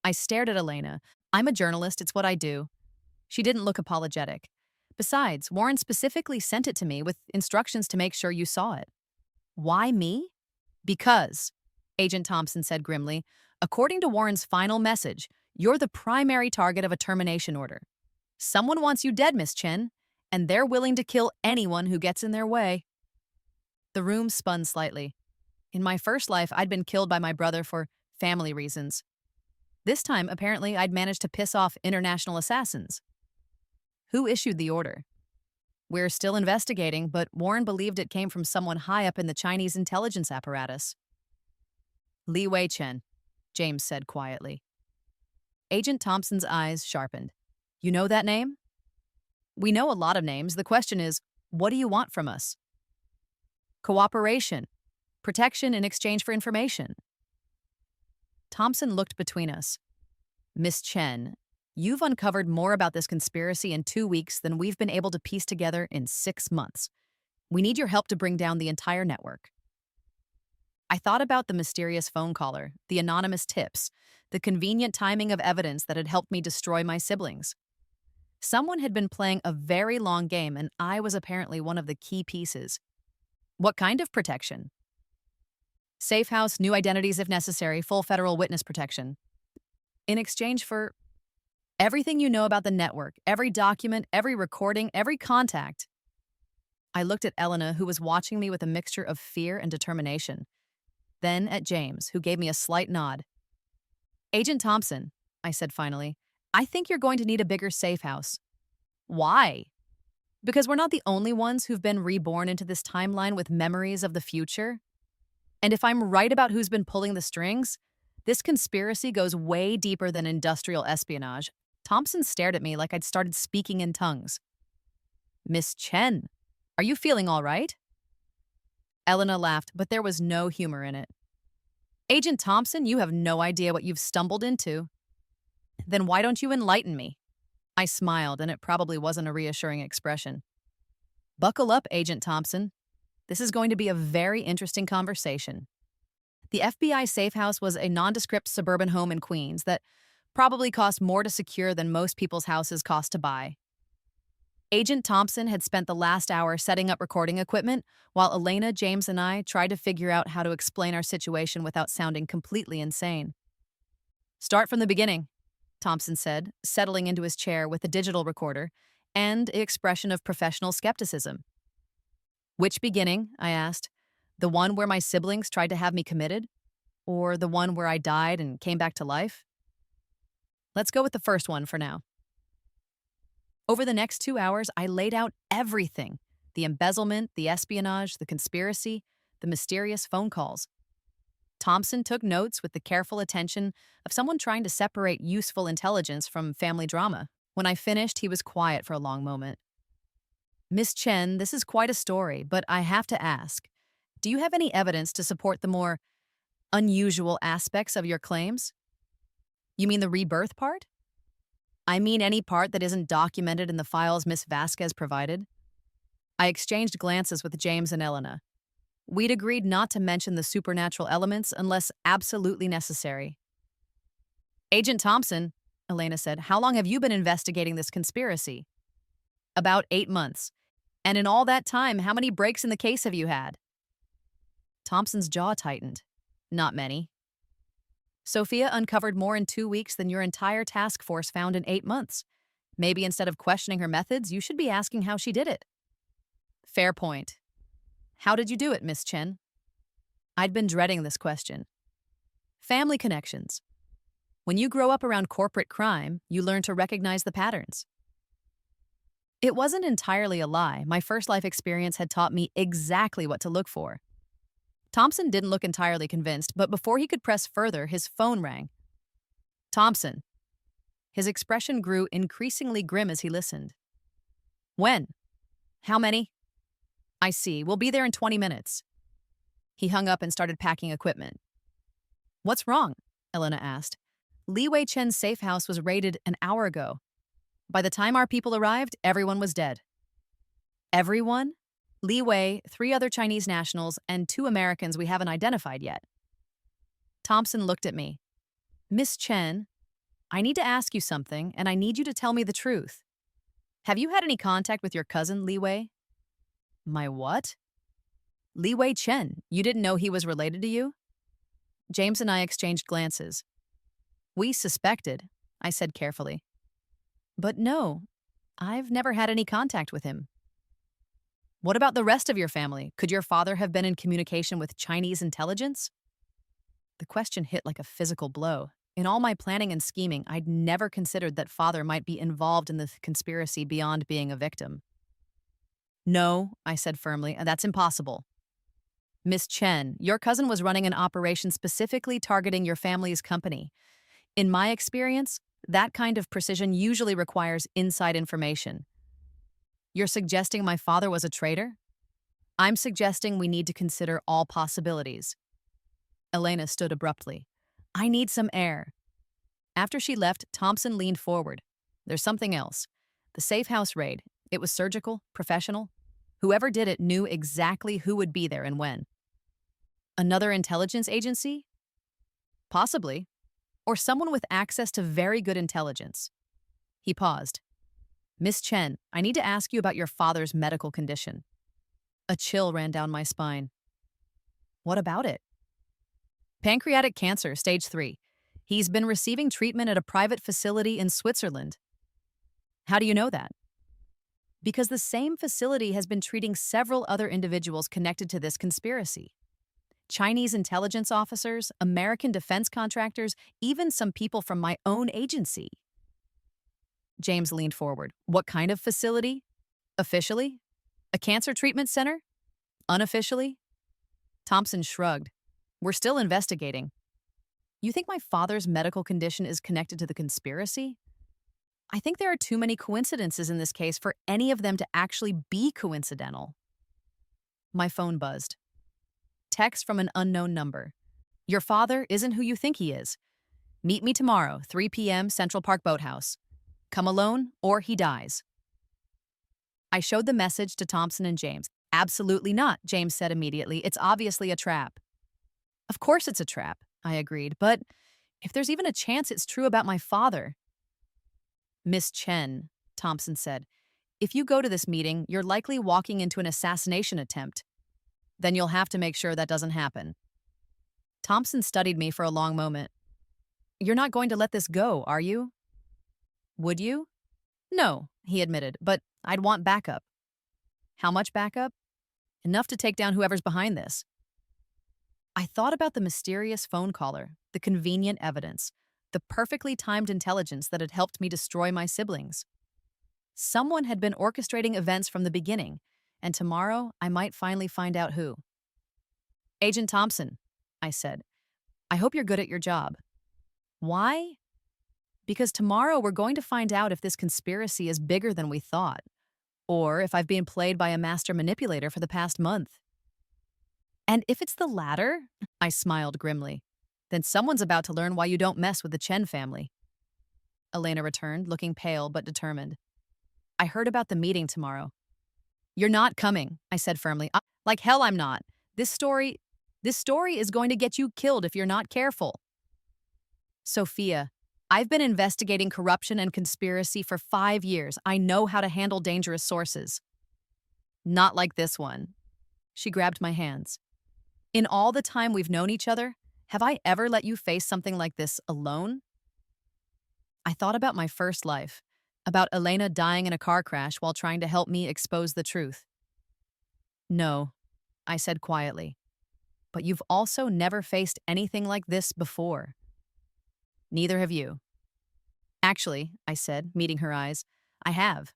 I stared at Elena. I'm a journalist, it's what I do. She didn't look apologetic. Besides, Warren specifically sent it to me with instructions to make sure you saw it. Why me? Because, Agent Thompson said grimly, according to Warren's final message, you're the primary target of a termination order. Someone wants you dead, Miss Chen, and they're willing to kill anyone who gets in their way. The room spun slightly. In my first life, I'd been killed by my brother for family reasons. This time, apparently, I'd managed to piss off international assassins. Who issued the order? We're still investigating, but Warren believed it came from someone high up in the Chinese intelligence apparatus. Li Wei-chen, James said quietly. Agent Thompson's eyes sharpened. You know that name? We know a lot of names. The question is, what do you want from us? Cooperation. Protection in exchange for information. Thompson looked between us. Miss Chen, you've uncovered more about this conspiracy in 2 weeks than we've been able to piece together in 6 months. We need your help to bring down the entire network. I thought about the mysterious phone caller, the anonymous tips, the convenient timing of evidence that had helped me destroy my siblings. Someone had been playing a very long game, and I was apparently one of the key pieces. What kind of protection? Safe house, new identities if necessary, full federal witness protection. In exchange for everything you know about the network, every document, every recording, every contact. I looked at Elena, who was watching me with a mixture of fear and determination. Then at James, who gave me a slight nod. Agent Thompson, I said finally, I think you're going to need a bigger safe house. Why? Because we're not the only ones who've been reborn into this timeline with memories of the future. And if I'm right about who's been pulling the strings, this conspiracy goes way deeper than industrial espionage. Thompson stared at me like I'd started speaking in tongues. Miss Chen, are you feeling all right? Elena laughed, but there was no humor in it. Agent Thompson, you have no idea what you've stumbled into. Then why don't you enlighten me? I smiled, and it probably wasn't a reassuring expression. Buckle up, Agent Thompson. This is going to be a very interesting conversation. The FBI safe house was a nondescript suburban home in Queens that probably cost more to secure than most people's houses cost to buy. Agent Thompson had spent the last hour setting up recording equipment, while Elena, James, and I tried to figure out how to explain our situation without sounding completely insane. Start from the beginning, Thompson said, settling into his chair with a digital recorder and an expression of professional skepticism. Which beginning? I asked. The one where my siblings tried to have me committed? Or the one where I died and came back to life? Let's go with the first one for now. Over the next 2 hours, I laid out everything. The embezzlement, the espionage, the conspiracy, the mysterious phone calls. Thompson took notes with the careful attention of someone trying to separate useful intelligence from family drama. When I finished, he was quiet for a long moment. Miss Chen, this is quite a story, but I have to ask, do you have any evidence to support the more unusual aspects of your claims? You mean the rebirth part? I mean any part that isn't documented in the files Miss Vasquez provided. I exchanged glances with James and Elena. We'd agreed not to mention the supernatural elements unless absolutely necessary. Agent Thompson, Elena said. How long have you been investigating this conspiracy? About 8 months. And in all that time, how many breaks in the case have you had? Thompson's jaw tightened. Not many. Sophia uncovered more in 2 weeks than your entire task force found in 8 months. Maybe instead of questioning her methods, you should be asking how she did it. Fair point. How did you do it, Miss Chen? I'd been dreading this question. Family connections. When you grow up around corporate crime, you learn to recognize the patterns. It wasn't entirely a lie. My first life experience had taught me exactly what to look for. Thompson didn't look entirely convinced, but before he could press further, his phone rang. Thompson. His expression grew increasingly grim as he listened. When? How many? I see. We'll be there in 20 minutes. He hung up and started packing equipment. What's wrong? Elena asked. Li Wei Chen's safe house was raided an hour ago. By the time our people arrived, everyone was dead. Everyone? Li Wei, 3 other Chinese nationals, and 2 Americans we haven't identified yet. Thompson looked at me. Miss Chen, I need to ask you something, and I need you to tell me the truth. Have you had any contact with your cousin, Li Wei? My what? Li Wei Chen. You didn't know he was related to you? James and I exchanged glances. We suspected, I said carefully. But no, I've never had any contact with him. What about the rest of your family? Could your father have been in communication with Chinese intelligence? The question hit like a physical blow. In all my planning and scheming, I'd never considered that father might be involved in the conspiracy beyond being a victim. No, I said firmly, and that's impossible. Miss Chen, your cousin was running an operation specifically targeting your family's company. In my experience, that kind of precision usually requires inside information. You're suggesting my father was a traitor? I'm suggesting we need to consider all possibilities. Elena stood abruptly. I need some air. After she left, Thompson leaned forward. There's something else. The safe house raid. It was surgical, professional. Whoever did it knew exactly who would be there and when. Another intelligence agency? Possibly. Or someone with access to very good intelligence. He paused. Miss Chen, I need to ask you about your father's medical condition. A chill ran down my spine. What about it? Pancreatic cancer, stage 3. He's been receiving treatment at a private facility in Switzerland. How do you know that? Because the same facility has been treating several other individuals connected to this conspiracy. Chinese intelligence officers, American defense contractors, even some people from my own agency. James leaned forward. What kind of facility? Officially? A cancer treatment center? Unofficially? Thompson shrugged. We're still investigating. You think my father's medical condition is connected to the conspiracy? I think there are too many coincidences in this case for any of them to actually be coincidental. My phone buzzed. Text from an unknown number. Your father isn't who you think he is. Meet me tomorrow, 3 p.m. Central Park Boathouse. Come alone or he dies. I showed the message to Thompson and James. Absolutely not, James said immediately. It's obviously a trap. Of course it's a trap, I agreed, but if there's even a chance it's true about my father. Miss Chen, Thompson said, if you go to this meeting, you're likely walking into an assassination attempt. Then you'll have to make sure that doesn't happen. Thompson studied me for a long moment. You're not going to let this go, are you? Would you? No, he admitted, but I'd want backup. How much backup? Enough to take down whoever's behind this. I thought about the mysterious phone caller, the convenient evidence, the perfectly timed intelligence that had helped me destroy my siblings. Someone had been orchestrating events from the beginning, and tomorrow I might finally find out who. Agent Thompson, I said, I hope you're good at your job. Why? Because tomorrow we're going to find out if this conspiracy is bigger than we thought, or if I've been played by a master manipulator for the past month. And if it's the latter, I smiled grimly, then someone's about to learn why you don't mess with the Chen family. Elena returned, looking pale but determined. I heard about the meeting tomorrow. You're not coming, I said firmly. Like hell I'm not. This story is going to get you killed if you're not careful. Sophia, I've been investigating corruption and conspiracy for 5 years. I know how to handle dangerous sources. Not like this one. She grabbed my hands. In all the time we've known each other, have I ever let you face something like this alone? I thought about my first life, about Elena dying in a car crash while trying to help me expose the truth. No, I said quietly, but you've also never faced anything like this before. Neither have you. Actually, I said, meeting her eyes, I have.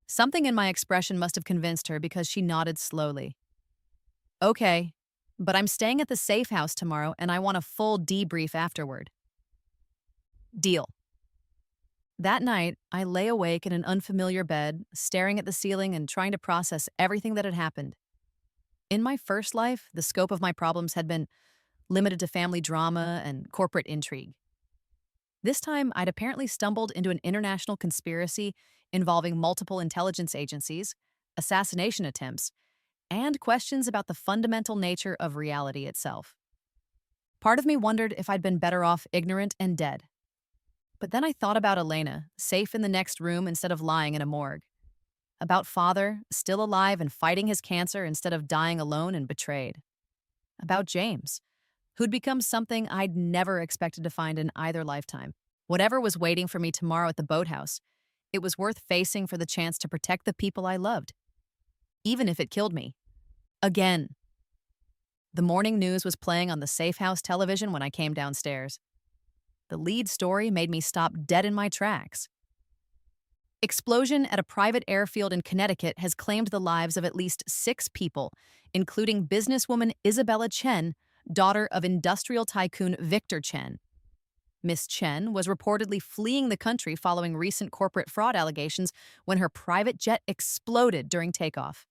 Something in my expression must have convinced her because she nodded slowly. Okay, but I'm staying at the safe house tomorrow and I want a full debrief afterward. Deal. That night, I lay awake in an unfamiliar bed, staring at the ceiling and trying to process everything that had happened. In my first life, the scope of my problems had been limited to family drama and corporate intrigue. This time, I'd apparently stumbled into an international conspiracy involving multiple intelligence agencies, assassination attempts, and questions about the fundamental nature of reality itself. Part of me wondered if I'd been better off ignorant and dead. But then I thought about Elena, safe in the next room instead of lying in a morgue. About father, still alive and fighting his cancer instead of dying alone and betrayed. About James, who'd become something I'd never expected to find in either lifetime. Whatever was waiting for me tomorrow at the boathouse, it was worth facing for the chance to protect the people I loved. Even if it killed me. Again. The morning news was playing on the safe house television when I came downstairs. The lead story made me stop dead in my tracks. Explosion at a private airfield in Connecticut has claimed the lives of at least 6 people, including businesswoman Isabella Chen, daughter of industrial tycoon Victor Chen. Miss Chen was reportedly fleeing the country following recent corporate fraud allegations when her private jet exploded during takeoff.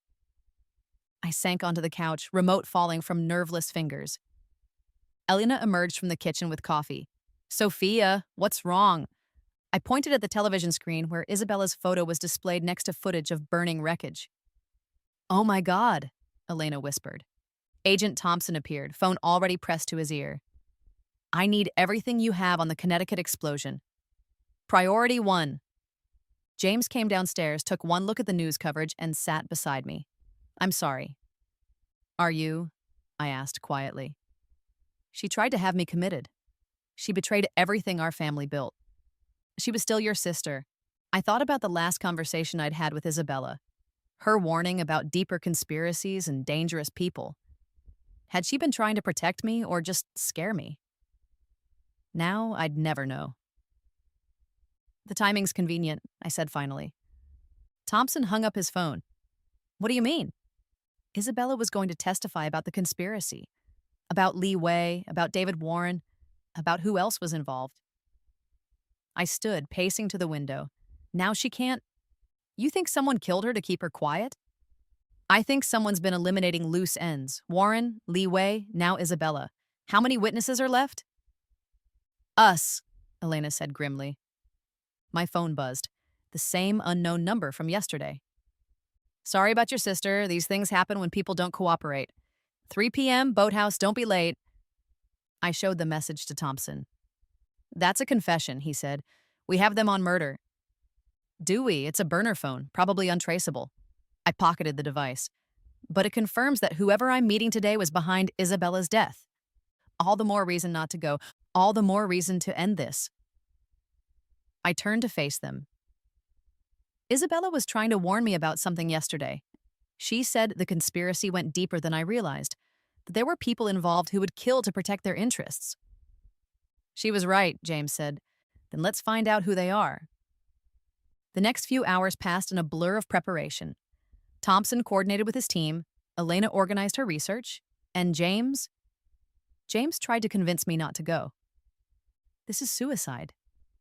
I sank onto the couch, remote falling from nerveless fingers. Elena emerged from the kitchen with coffee. Sophia, what's wrong? I pointed at the television screen where Isabella's photo was displayed next to footage of burning wreckage. Oh my God, Elena whispered. Agent Thompson appeared, phone already pressed to his ear. I need everything you have on the Connecticut explosion. Priority 1. James came downstairs, took one look at the news coverage, and sat beside me. I'm sorry. Are you? I asked quietly. She tried to have me committed. She betrayed everything our family built. She was still your sister. I thought about the last conversation I'd had with Isabella. Her warning about deeper conspiracies and dangerous people. Had she been trying to protect me or just scare me? Now I'd never know. The timing's convenient, I said finally. Thompson hung up his phone. What do you mean? Isabella was going to testify about the conspiracy. About Lee Wei, about David Warren, about who else was involved. I stood, pacing to the window. Now she can't. You think someone killed her to keep her quiet? I think someone's been eliminating loose ends. Warren, Lee Wei, now Isabella. How many witnesses are left? Us, Elena said grimly. My phone buzzed. The same unknown number from yesterday. Sorry about your sister. These things happen when people don't cooperate. 3 p.m., boathouse, don't be late. I showed the message to Thompson. That's a confession, he said. We have them on murder. Do we? It's a burner phone, probably untraceable. I pocketed the device. But it confirms that whoever I'm meeting today was behind Isabella's death. All the more reason not to go. All the more reason to end this. I turned to face them. Isabella was trying to warn me about something yesterday. She said the conspiracy went deeper than I realized, that there were people involved who would kill to protect their interests. She was right, James said. Then let's find out who they are. The next few hours passed in a blur of preparation. Thompson coordinated with his team, Elena organized her research, and James tried to convince me not to go. This is suicide,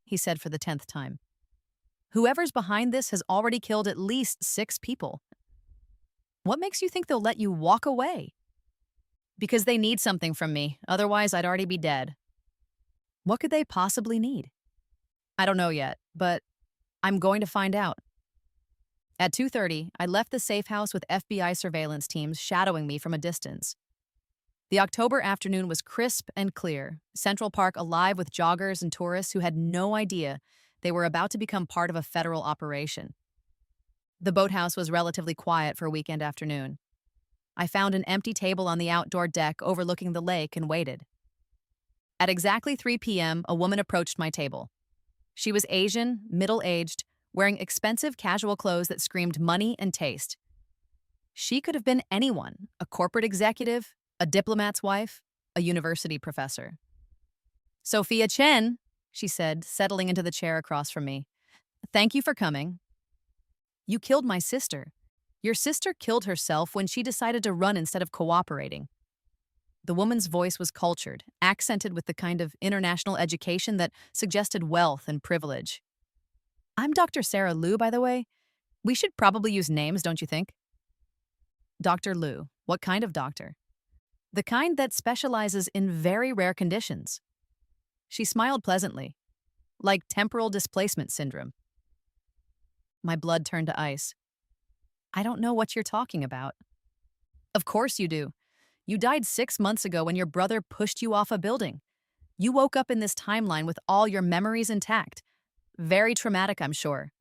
he said for the 10th time. Whoever's behind this has already killed at least 6 people. What makes you think they'll let you walk away? Because they need something from me, otherwise I'd already be dead. What could they possibly need? I don't know yet, but I'm going to find out. At 2:30, I left the safe house with FBI surveillance teams shadowing me from a distance. The October afternoon was crisp and clear, Central Park alive with joggers and tourists who had no idea they were about to become part of a federal operation. The boathouse was relatively quiet for a weekend afternoon. I found an empty table on the outdoor deck overlooking the lake and waited. At exactly 3 p.m., a woman approached my table. She was Asian, middle-aged, wearing expensive casual clothes that screamed money and taste. She could have been anyone, a corporate executive, a diplomat's wife, a university professor. "Sophia Chen," she said, settling into the chair across from me. "Thank you for coming. You killed my sister. Your sister killed herself when she decided to run instead of cooperating." The woman's voice was cultured, accented with the kind of international education that suggested wealth and privilege. "I'm Dr. Sarah Liu, by the way. We should probably use names, don't you think?" "Dr. Liu. What kind of doctor?" "The kind that specializes in very rare conditions." She smiled pleasantly, like temporal displacement syndrome. My blood turned to ice. "I don't know what you're talking about." "Of course you do. You died 6 months ago when your brother pushed you off a building. You woke up in this timeline with all your memories intact. Very traumatic, I'm sure.